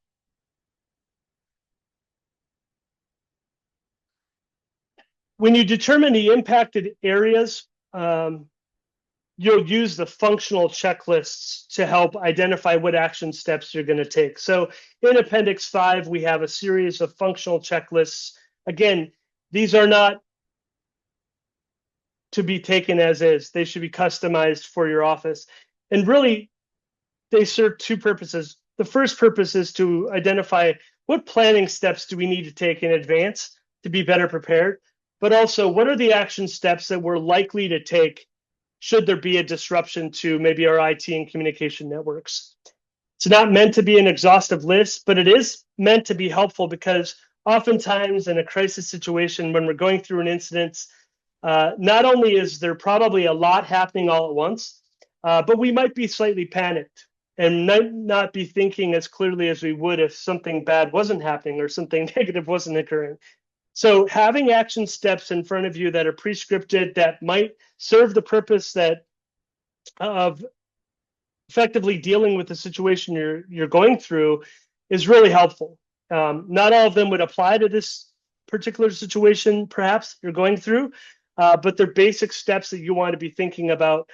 When you determine the impacted areas, you'll use the functional checklists to help identify what action steps you're going to take. So in Appendix 5, we have a series of functional checklists. Again, these are not to be taken as is. They should be customized for your office. And really, they serve two purposes. The first purpose is to identify what planning steps do we need to take in advance to be better prepared, but also what are the action steps that we're likely to take should there be a disruption to maybe our IT and communication networks. It's not meant to be an exhaustive list, but it is meant to be helpful because oftentimes in a crisis situation, when we're going through an incident, not only is there probably a lot happening all at once, but we might be slightly panicked and might not be thinking as clearly as we would if something bad wasn't happening or something negative wasn't occurring. So having action steps in front of you that are pre-scripted that might serve the purpose of effectively dealing with the situation you're going through is really helpful. Not all of them would apply to this particular situation, perhaps you're going through, but they're basic steps that you want to be thinking about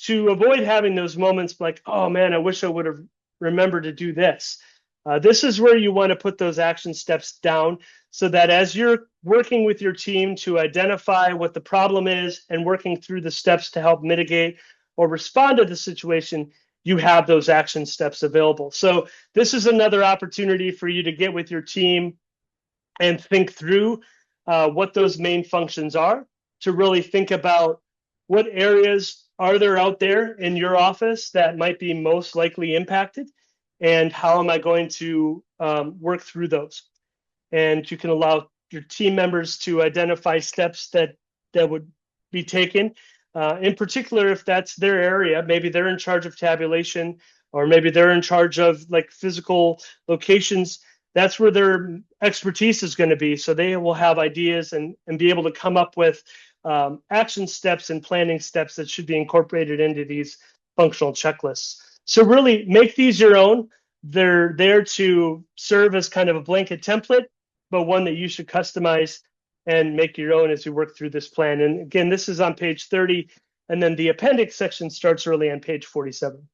to avoid having those moments like, oh man, I wish I would have remembered to do this. This is where you want to put those action steps down so that as you're working with your team to identify what the problem is and working through the steps to help mitigate or respond to the situation, you have those action steps available. So this is another opportunity for you to get with your team and think through what those main functions are, to really think about what areas are there out there in your office that might be most likely impacted, and how am I going to work through those. And you can allow your team members to identify steps that would be taken. In particular, if that's their area, maybe they're in charge of tabulation, or maybe they're in charge of like physical locations. That's where their expertise is going to be. So they will have ideas and be able to come up with action steps and planning steps that should be incorporated into these functional checklists. So really make these your own. They're there to serve as kind of a blanket template, but one that you should customize and make your own as you work through this plan. And again, this is on page 30, and then the appendix section starts early on page 47.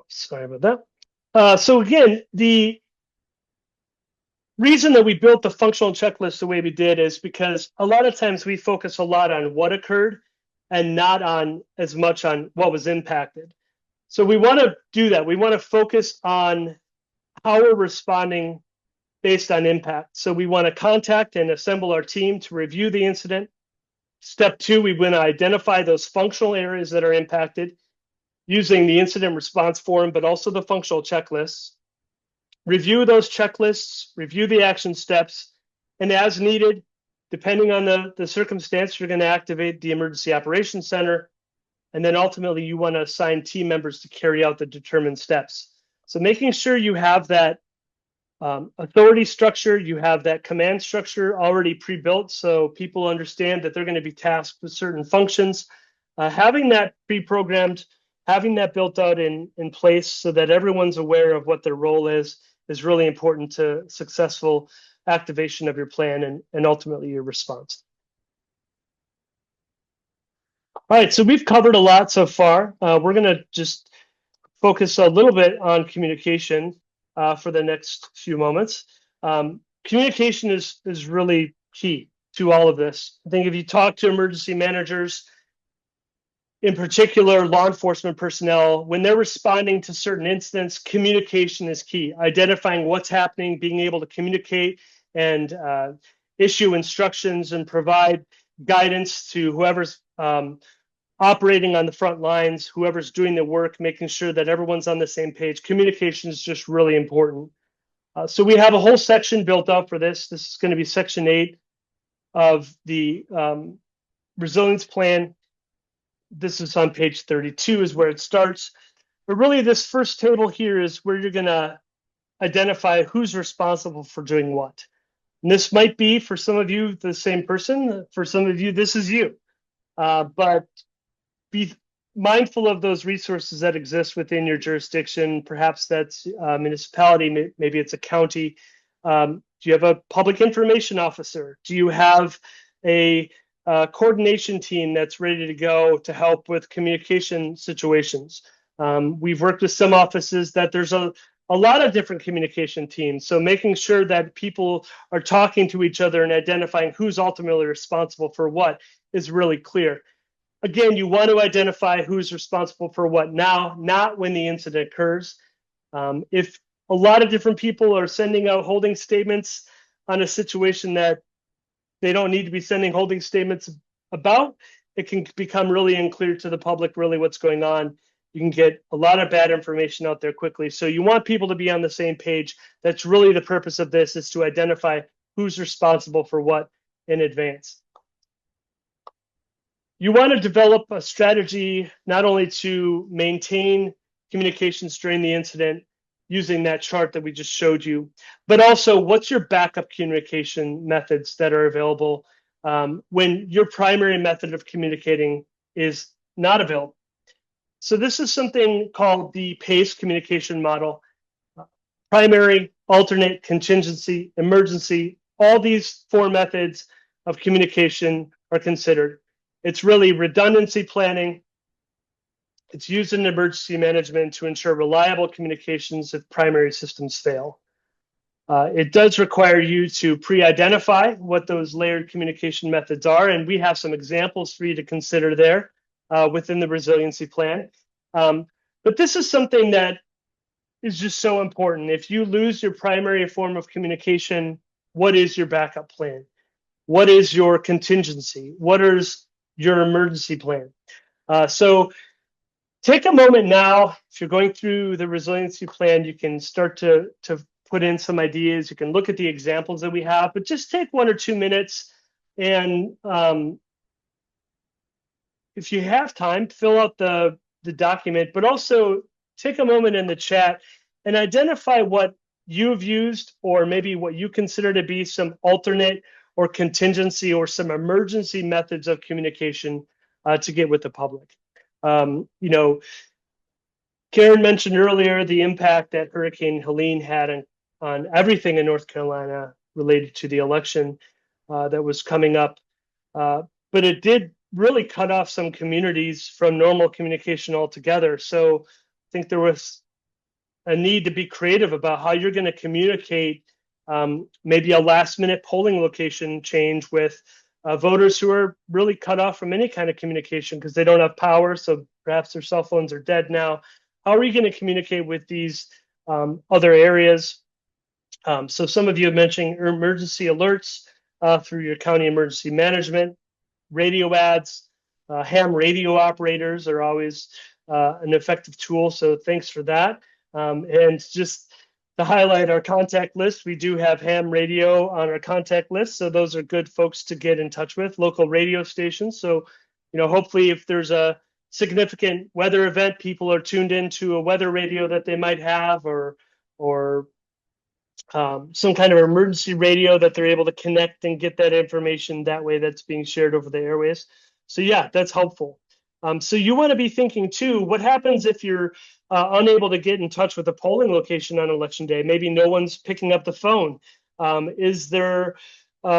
Sorry about that. So again, the reason that we built the functional checklist the way we did is because a lot of times we focus a lot on what occurred and not on as much on what was impacted. So we want to do that. We want to focus on how we're responding based on impact. So we want to contact and assemble our team to review the incident. Step 2, we want to identify those functional areas that are impacted using the incident response form, but also the functional checklists. Review those checklists, review the action steps, and as needed, depending on the circumstance, you're going to activate the Emergency Operations Center. And then ultimately, you want to assign team members to carry out the determined steps. So making sure you have that authority structure, you have that command structure already pre-built so people understand that they're going to be tasked with certain functions. Having that pre-programmed, having that built out in place so that everyone's aware of what their role is really important to successful activation of your plan and ultimately your response. All right, so we've covered a lot so far. We're going to just focus a little bit on communication for the next few moments. Communication is really key to all of this. I think if you talk to emergency managers, in particular law enforcement personnel, when they're responding to certain incidents, communication is key. Identifying what's happening, being able to communicate and issue instructions and provide guidance to whoever's operating on the front lines, whoever's doing the work, making sure that everyone's on the same page. Communication is just really important. So we have a whole section built up for this. This is going to be section 8 of the resilience plan. This is on page 32 is where it starts. But really this first table here is where you're going to identify who's responsible for doing what. And this might be for some of you the same person. For some of you, this is you. But be mindful of those resources that exist within your jurisdiction. Perhaps that's a municipality, maybe it's a county. Do you have a public information officer? Do you have a coordination team that's ready to go to help with communication situations? We've worked with some offices that there's a lot of different communication teams. So making sure that people are talking to each other and identifying who's ultimately responsible for what is really clear. Again, you want to identify who's responsible for what now, not when the incident occurs. If a lot of different people are sending out holding statements on a situation that they don't need to be sending holding statements about, it can become really unclear to the public really what's going on. You can get a lot of bad information out there quickly. So you want people to be on the same page. That's really the purpose of this, is to identify who's responsible for what in advance. You want to develop a strategy not only to maintain communications during the incident using that chart that we just showed you, but also what's your backup communication methods that are available when your primary method of communicating is not available. So this is something called the PACE communication model. primary, alternate, contingency, emergency, all these four methods of communication are considered. It's really redundancy planning. It's used in emergency management to ensure reliable communications if primary systems fail. It does require you to pre-identify what those layered communication methods are, and we have some examples for you to consider there within the resiliency plan. But this is something that is just so important. If you lose your primary form of communication, what is your backup plan? What is your contingency? What is your emergency plan? So take a moment now. If you're going through the resiliency plan, you can start to put in some ideas. You can look at the examples that we have, but just take 1 or 2 minutes and if you have time, fill out the document, but also take a moment in the chat and identify what you've used or maybe what you consider to be some alternate or contingency or some emergency methods of communication to get with the public. You know, Karen mentioned earlier the impact that Hurricane Helene had on everything in North Carolina related to the election that was coming up. But it did really cut off some communities from normal communication altogether. So I think there was a need to be creative about how you're going to communicate maybe a last minute polling location change with voters who are really cut off from any kind of communication because they don't have power. So perhaps their cell phones are dead now. How are you going to communicate with these other areas? So some of you have mentioned emergency alerts through your county emergency management, radio ads, ham radio operators are always an effective tool. So thanks for that. And just to highlight our contact list, we do have ham radio on our contact list. So those are good folks to get in touch with, local radio stations. So, you know, hopefully if there's a significant weather event, people are tuned into a weather radio that they might have or some kind of emergency radio that they're able to connect and get that information that way that's being shared over the airways. So yeah, that's helpful. So you want to be thinking too, what happens if you're unable to get in touch with a polling location on election day? Maybe no one's picking up the phone. Is there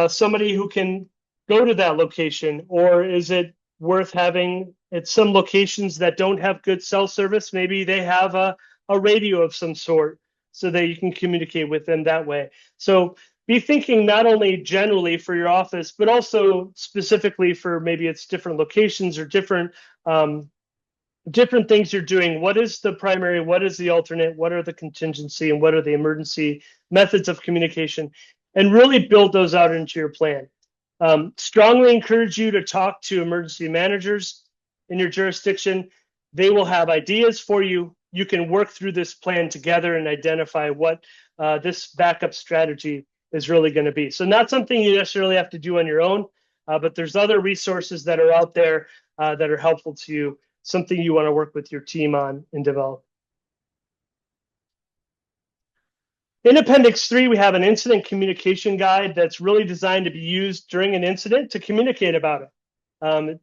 somebody who can go to that location, or is it worth having at some locations that don't have good cell service? Maybe they have a radio of some sort so that you can communicate with them that way. So be thinking not only generally for your office, but also specifically for maybe it's different locations or different things you're doing. What is the primary? What is the alternate? What are the contingency? And what are the emergency methods of communication? And really build those out into your plan. Strongly encourage you to talk to emergency managers in your jurisdiction. They will have ideas for you. You can work through this plan together and identify what this backup strategy is really going to be. So not something you necessarily have to do on your own, but there's other resources that are out there that are helpful to you, something you want to work with your team on and develop. In Appendix 3, we have an incident communication guide that's really designed to be used during an incident to communicate about it.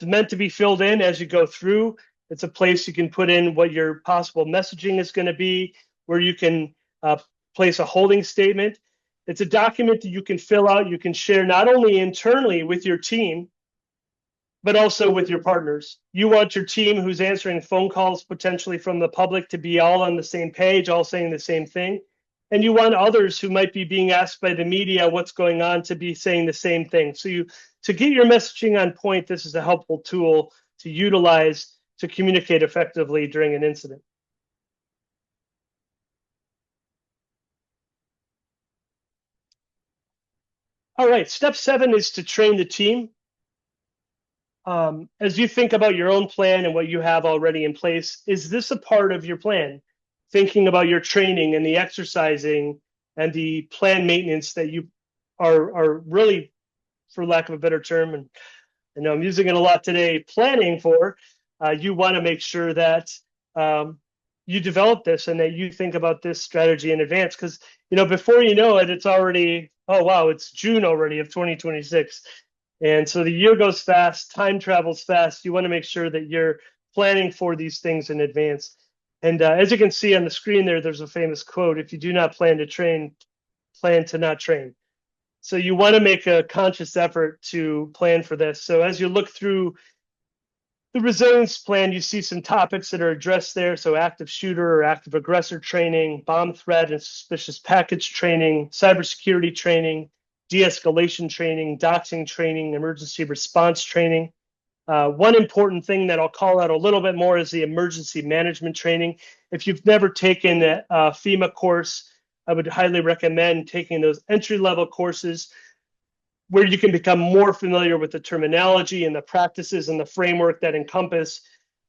It's meant to be filled in as you go through. It's a place you can put in what your possible messaging is going to be, where you can place a holding statement. It's a document that you can fill out, you can share not only internally with your team, but also with your partners. You want your team who's answering phone calls potentially from the public to be all on the same page, all saying the same thing. And you want others who might be being asked by the media what's going on to be saying the same thing. So to get your messaging on point, this is a helpful tool to utilize to communicate effectively during an incident. All right, step 7 is to train the team. As you think about your own plan and what you have already in place, is this a part of your plan? Thinking about your training and the exercising and the plan maintenance that you are really, for lack of a better term, and I know I'm using it a lot today, planning for, you want to make sure that you develop this and that you think about this strategy in advance. Because, you know, before you know it, it's already, oh, wow, it's June already of 2026. And so the year goes fast, time travels fast. You want to make sure that you're planning for these things in advance. And as you can see on the screen there, there's a famous quote: if you do not plan to train, plan to not train. So you want to make a conscious effort to plan for this. So as you look through the resilience plan, you see some topics that are addressed there. So active shooter or active aggressor training, bomb threat and suspicious package training, cybersecurity training, de-escalation training, doxing training, emergency response training. One important thing that I'll call out a little bit more is the emergency management training. If you've never taken a FEMA course, I would highly recommend taking those entry-level courses where you can become more familiar with the terminology and the practices and the framework that encompass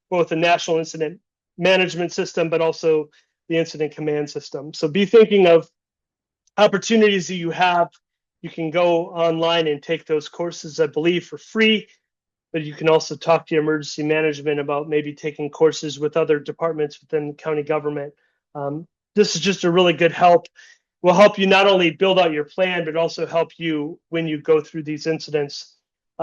both the National Incident Management System, but also the Incident Command System. So be thinking of opportunities that you have. You can go online and take those courses, I believe, for free, but you can also talk to your emergency management about maybe taking courses with other departments within county government. This is just a really good help. Will help you not only build out your plan, but also help you when you go through these incidents.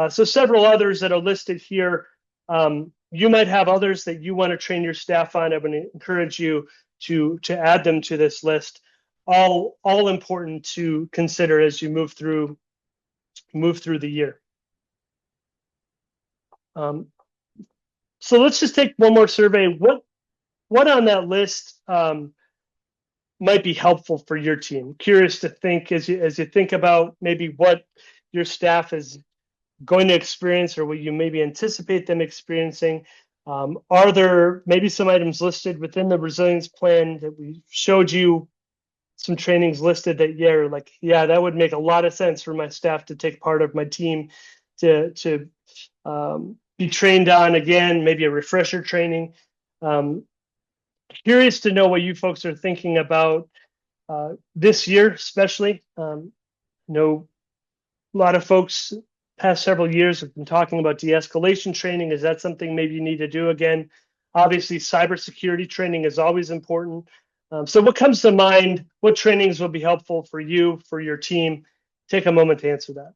So several others that are listed here. You might have others that you want to train your staff on. I would encourage you to add them to this list. All important to consider as you move through the year. So let's just take one more survey. What on that list might be helpful for your team? Curious to think as you think about maybe what your staff is going to experience or what you maybe anticipate them experiencing. Are there maybe some items listed within the resilience plan that we showed you, some trainings listed that yeah, that would make a lot of sense for my staff to take part of, my team to be trained on? Again, maybe a refresher training. Curious to know what you folks are thinking about this year, especially. Know a lot of folks past several years have been talking about de-escalation training. Is that something maybe you need to do again? Obviously, cybersecurity training is always important. So what comes to mind? What trainings will be helpful for you, for your team? Take a moment to answer that.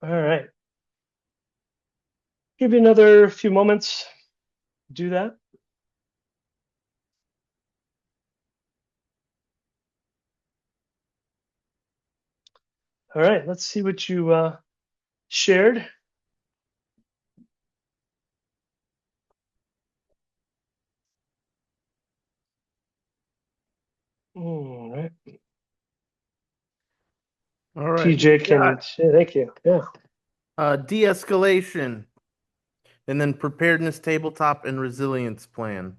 All right. Give you another few moments to do that. All right, let's see what you shared. All right. All right. TJ can, yeah, thank you. Yeah. De-escalation, and then preparedness tabletop and resilience plan.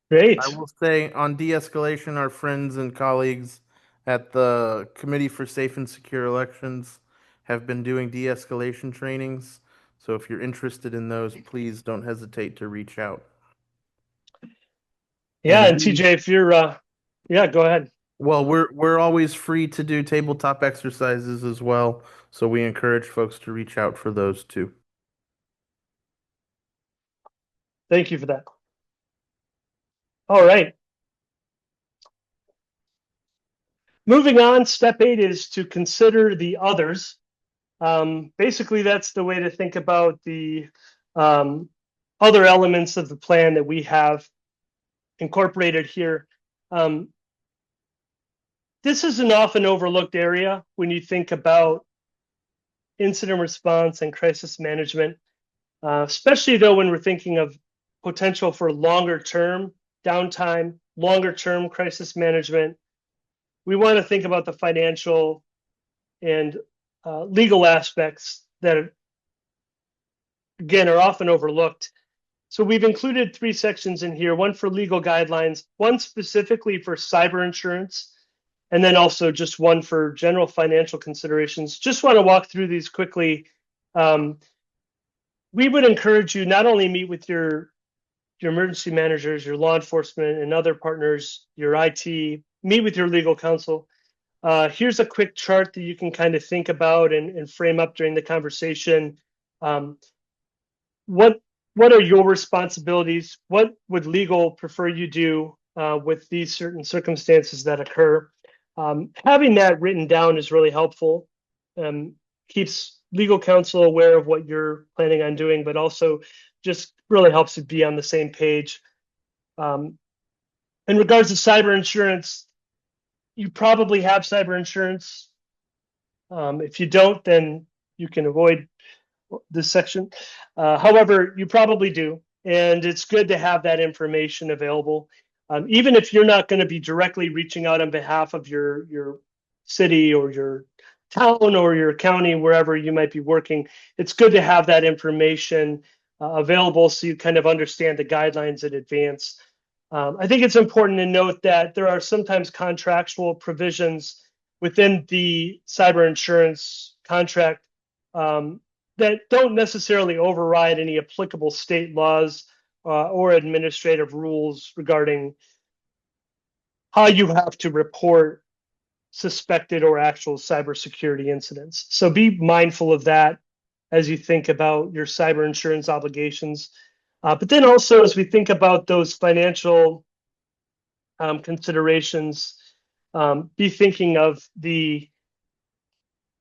Great. I will say on de-escalation, our friends and colleagues at the Committee for Safe and Secure Elections have been doing de-escalation trainings. So if you're interested in those, please don't hesitate to reach out. Yeah, and TJ, if you're, yeah, go ahead. Well, we're always free to do tabletop exercises as well, so we encourage folks to reach out for those too. Thank you for that. All right. Moving on, step 8 is to consider the others. Basically, that's the way to think about the other elements of the plan that we have incorporated here. This is an often overlooked area when you think about incident response and crisis management, especially though when we're thinking of potential for longer term downtime, longer term crisis management. We want to think about the financial and legal aspects that, again, are often overlooked. So we've included 3 sections in here, one for legal guidelines, one specifically for cyber insurance, and then also just one for general financial considerations. Just want to walk through these quickly. We would encourage you not only meet with your emergency managers, your law enforcement and other partners, your IT, meet with your legal counsel. Here's a quick chart that you can kind of think about and frame up during the conversation. What are your responsibilities? What would legal prefer you do with these certain circumstances that occur? Having that written down is really helpful. keeps legal counsel aware of what you're planning on doing, but also just really helps to be on the same page. In regards to cyber insurance, you probably have cyber insurance. If you don't, then you can avoid this section. However, you probably do, and it's good to have that information available. Even if you're not going to be directly reaching out on behalf of your city or your town or your county, wherever you might be working, it's good to have that information available so you kind of understand the guidelines in advance. I think it's important to note that there are sometimes contractual provisions within the cyber insurance contract that don't necessarily override any applicable state laws or administrative rules regarding how you have to report suspected or actual cybersecurity incidents. So be mindful of that as you think about your cyber insurance obligations. But then also, as we think about those financial considerations, be thinking of the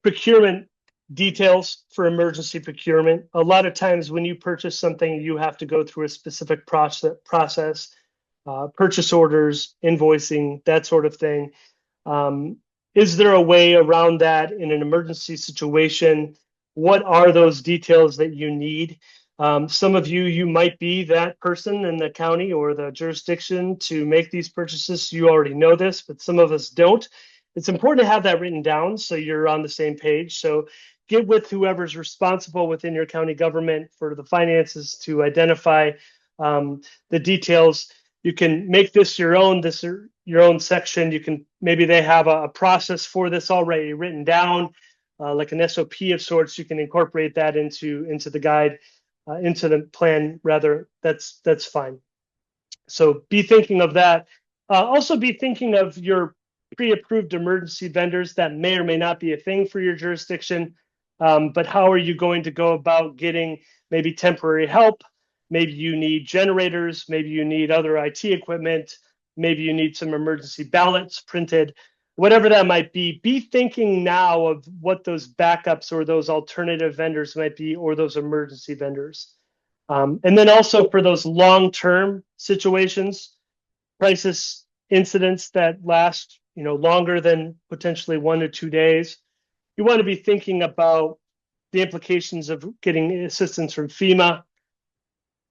procurement details for emergency procurement. A lot of times when you purchase something, you have to go through a specific process, purchase orders, invoicing, that sort of thing. Is there a way around that in an emergency situation? What are those details that you need? Some of you might be that person in the county or the jurisdiction to make these purchases. You already know this, but some of us don't. It's important to have that written down so you're on the same page. So get with whoever's responsible within your county government for the finances to identify the details. You can make this your own section. You can, maybe they have a process for this already written down, like an SOP of sorts. You can incorporate that into the guide, into the plan rather. That's fine. So be thinking of that. Also be thinking of your pre-approved emergency vendors. That may or may not be a thing for your jurisdiction, but how are you going to go about getting maybe temporary help? Maybe you need generators, maybe you need other IT equipment, maybe you need some emergency ballots printed, whatever that might be thinking now of what those backups or those alternative vendors might be, or those emergency vendors. And then also for those long-term situations, crisis incidents that last, longer than potentially 1 to 2 days, you want to be thinking about the implications of getting assistance from FEMA.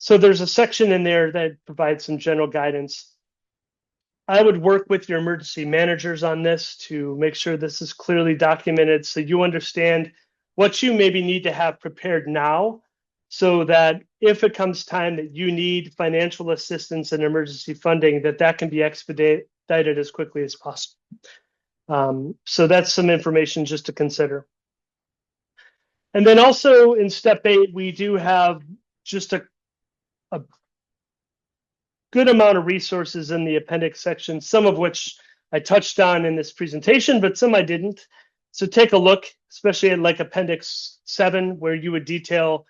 So there's a section in there that provides some general guidance. I would work with your emergency managers on this to make sure this is clearly documented so you understand what you maybe need to have prepared now, so that if it comes time that you need financial assistance and emergency funding, that can be expedited as quickly as possible. So that's some information just to consider. And then also in step 8, we do have just a good amount of resources in the appendix section, some of which I touched on in this presentation, but some I didn't. So take a look, especially at like Appendix 7, where you would detail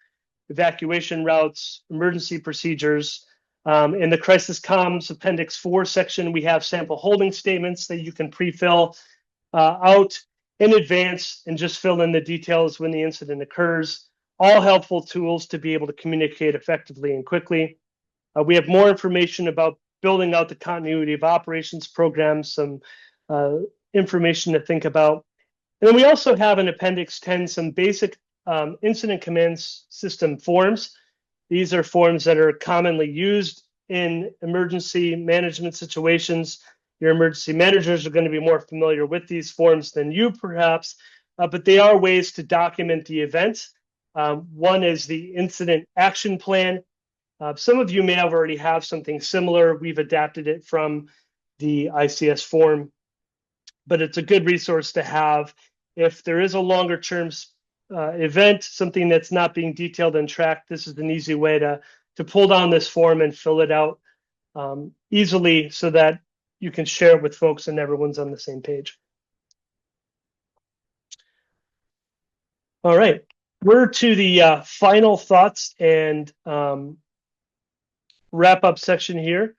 evacuation routes, emergency procedures. In the Crisis Comms Appendix 4 section, we have sample holding statements that you can pre-fill out in advance and just fill in the details when the incident occurs. All helpful tools to be able to communicate effectively and quickly. We have more information about building out the continuity of operations program, some information to think about. And then we also have in Appendix 10 some basic incident command system forms. These are forms that are commonly used in emergency management situations. Your emergency managers are going to be more familiar with these forms than you perhaps, but they are ways to document the event. One is the incident action plan. Some of you may already have something similar. We've adapted it from the ICS form, but it's a good resource to have if there is a longer term event, something that's not being detailed and tracked. This is an easy way to pull down this form and fill it out easily so that you can share it with folks and everyone's on the same page. All right, we're to the final thoughts and wrap up section here.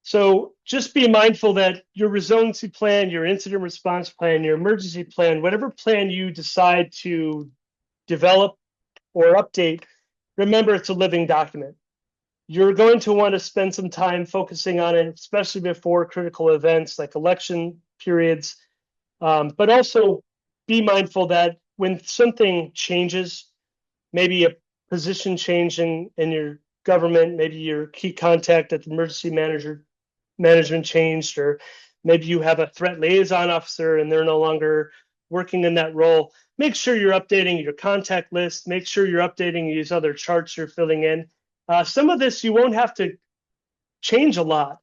So just be mindful that your resiliency plan, your incident response plan, your emergency plan, whatever plan you decide to develop or update, remember it's a living document. You're going to want to spend some time focusing on it, especially before critical events like election periods. But also be mindful that when something changes, maybe a position change in your government, maybe your key contact at the emergency management changed, or maybe you have a threat liaison officer and they're no longer working in that role. Make sure you're updating your contact list. Make sure you're updating these other charts you're filling in. Some of this you won't have to change a lot,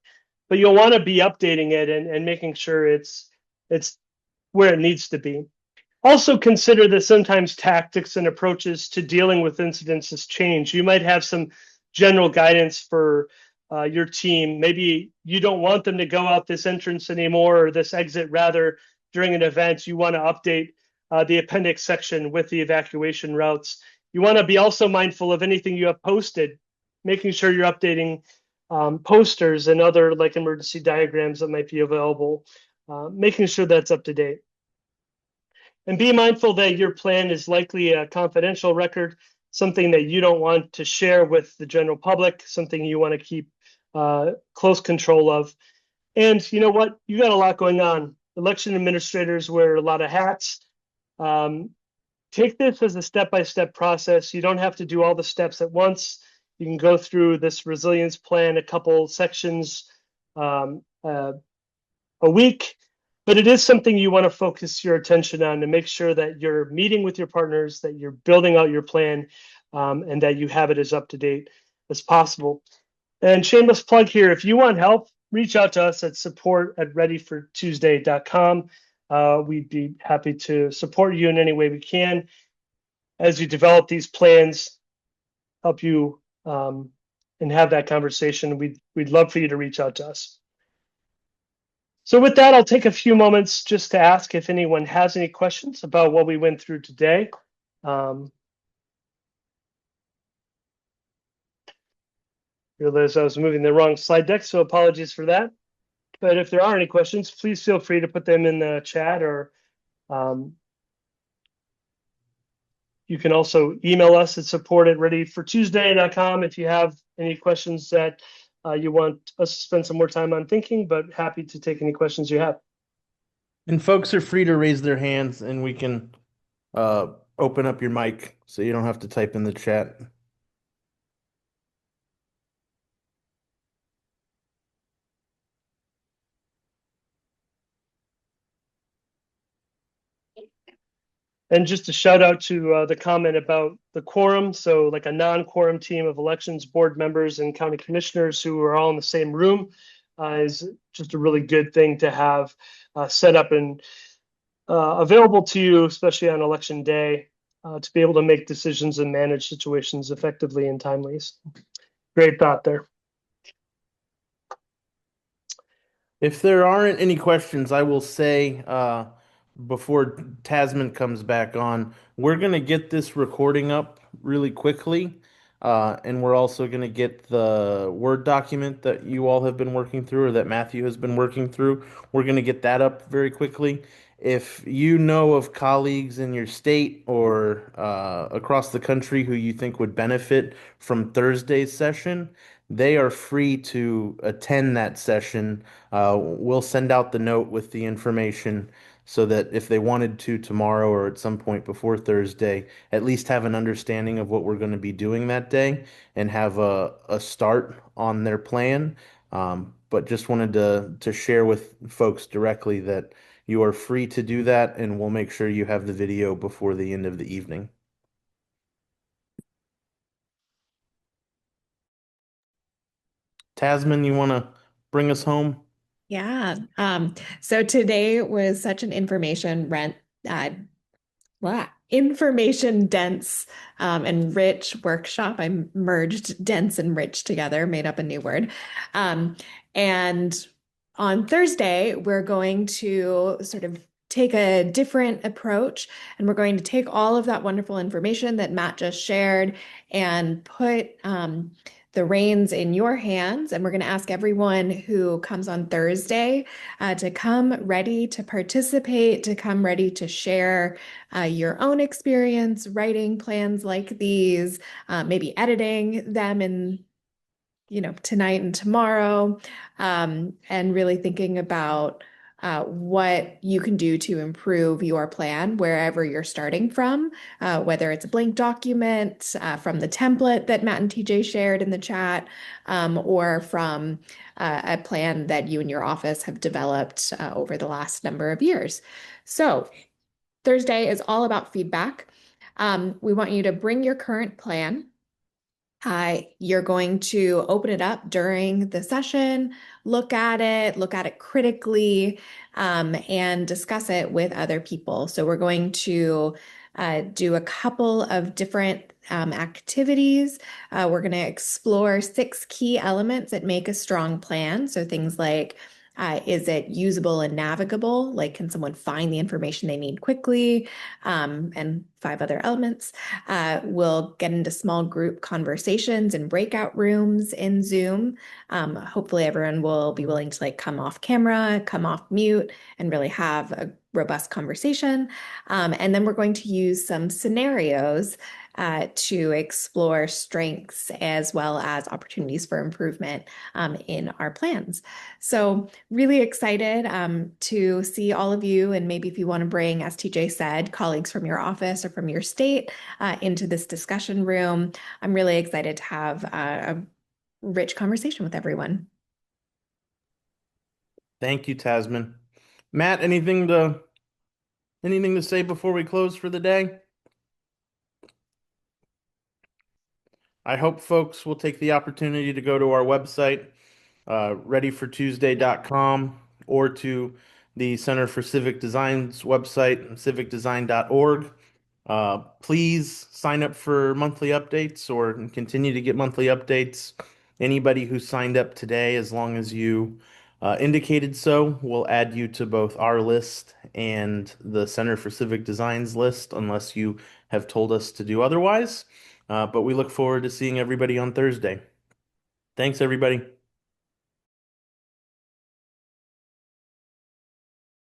but you'll want to be updating it and making sure it's where it needs to be. Also consider that sometimes tactics and approaches to dealing with incidents has changed. You might have some general guidance for your team. Maybe you don't want them to go out this entrance anymore, or this exit rather, during an event. You want to update the appendix section with the evacuation routes. You want to be also mindful of anything you have posted, making sure you're updating posters and other like emergency diagrams that might be available, making sure that's up to date. And be mindful that your plan is likely a confidential record, something that you don't want to share with the general public, something you want to keep close control of. And you know what? You got a lot going on. Election administrators wear a lot of hats. Take this as a step-by-step process. You don't have to do all the steps at once. You can go through this resilience plan, a couple sections a week, but it is something you want to focus your attention on to make sure that you're meeting with your partners, that you're building out your plan, and that you have it as up to date as possible. And shameless plug here, if you want help, reach out to us at support@readyfortuesday.com. We'd be happy to support you in any way we can as you develop these plans, help you and have that conversation. We'd love for you to reach out to us. So with that, I'll take a few moments just to ask if anyone has any questions about what we went through today. Realized I was moving the wrong slide deck, so apologies for that. But if there are any questions, please feel free to put them in the chat, or you can also email us at support@readyfortuesday.com if you have any questions that you want us to spend some more time on thinking, but happy to take any questions you have. And folks are free to raise their hands and we can open up your mic so you don't have to type in the chat. And just a shout out to the comment about the quorum. So like a non-quorum team of elections board members and county commissioners who are all in the same room is just a really good thing to have set up and available to you, especially on election day, to be able to make decisions and manage situations effectively and timely. Great thought there. If there aren't any questions, I will say before Tasman comes back on, we're going to get this recording up really quickly. And we're also going to get the Word document that you all have been working through, or that Matthew has been working through. We're going to get that up very quickly. If you know of colleagues in your state or across the country who you think would benefit from Thursday's session, they are free to attend that session. We'll send out the note with the information so that if they wanted to tomorrow or at some point before Thursday, at least have an understanding of what we're going to be doing that day and have a start on their plan. But just wanted to share with folks directly that you are free to do that, and we'll make sure you have the video before the end of the evening. Tasman, you want to bring us home? Yeah. So today was such an information dense and rich workshop. I merged dense and rich together, made up a new word. And on Thursday, we're going to sort of take a different approach, and we're going to take all of that wonderful information that Matt just shared and put the reins in your hands. And we're going to ask everyone who comes on Thursday to come ready to participate, to come ready to share your own experience writing plans like these, maybe editing them in tonight and tomorrow, and really thinking about what you can do to improve your plan wherever you're starting from, whether it's a blank document from the template that Matt and TJ shared in the chat, or from a plan that you and your office have developed over the last number of years. So Thursday is all about feedback. We want you to bring your current plan. You're going to open it up during the session, look at it critically, and discuss it with other people. So we're going to do a couple of different activities. We're going to explore 6 key elements that make a strong plan. So things like, is it usable and navigable? Like, can someone find the information they need quickly? And 5 other elements. We'll get into small group conversations and breakout rooms in Zoom. Hopefully everyone will be willing to come off camera, come off mute, and really have a robust conversation. And then we're going to use some scenarios to explore strengths as well as opportunities for improvement in our plans. So really excited to see all of you, and maybe if you want to bring, as TJ said, colleagues from your office or from your state into this discussion room. I'm really excited to have a rich conversation with everyone. Thank you, Tasman. Matt, anything to say before we close for the day? I hope folks will take the opportunity to go to our website, readyfortuesday.com, or to the Center for Civic Design's website, civicdesign.org. Please sign up for monthly updates or continue to get monthly updates. Anybody who signed up today, as long as you indicated so, we'll add you to both our list and the Center for Civic Design's list, unless you have told us to do otherwise. But we look forward to seeing everybody on Thursday. Thanks, everybody.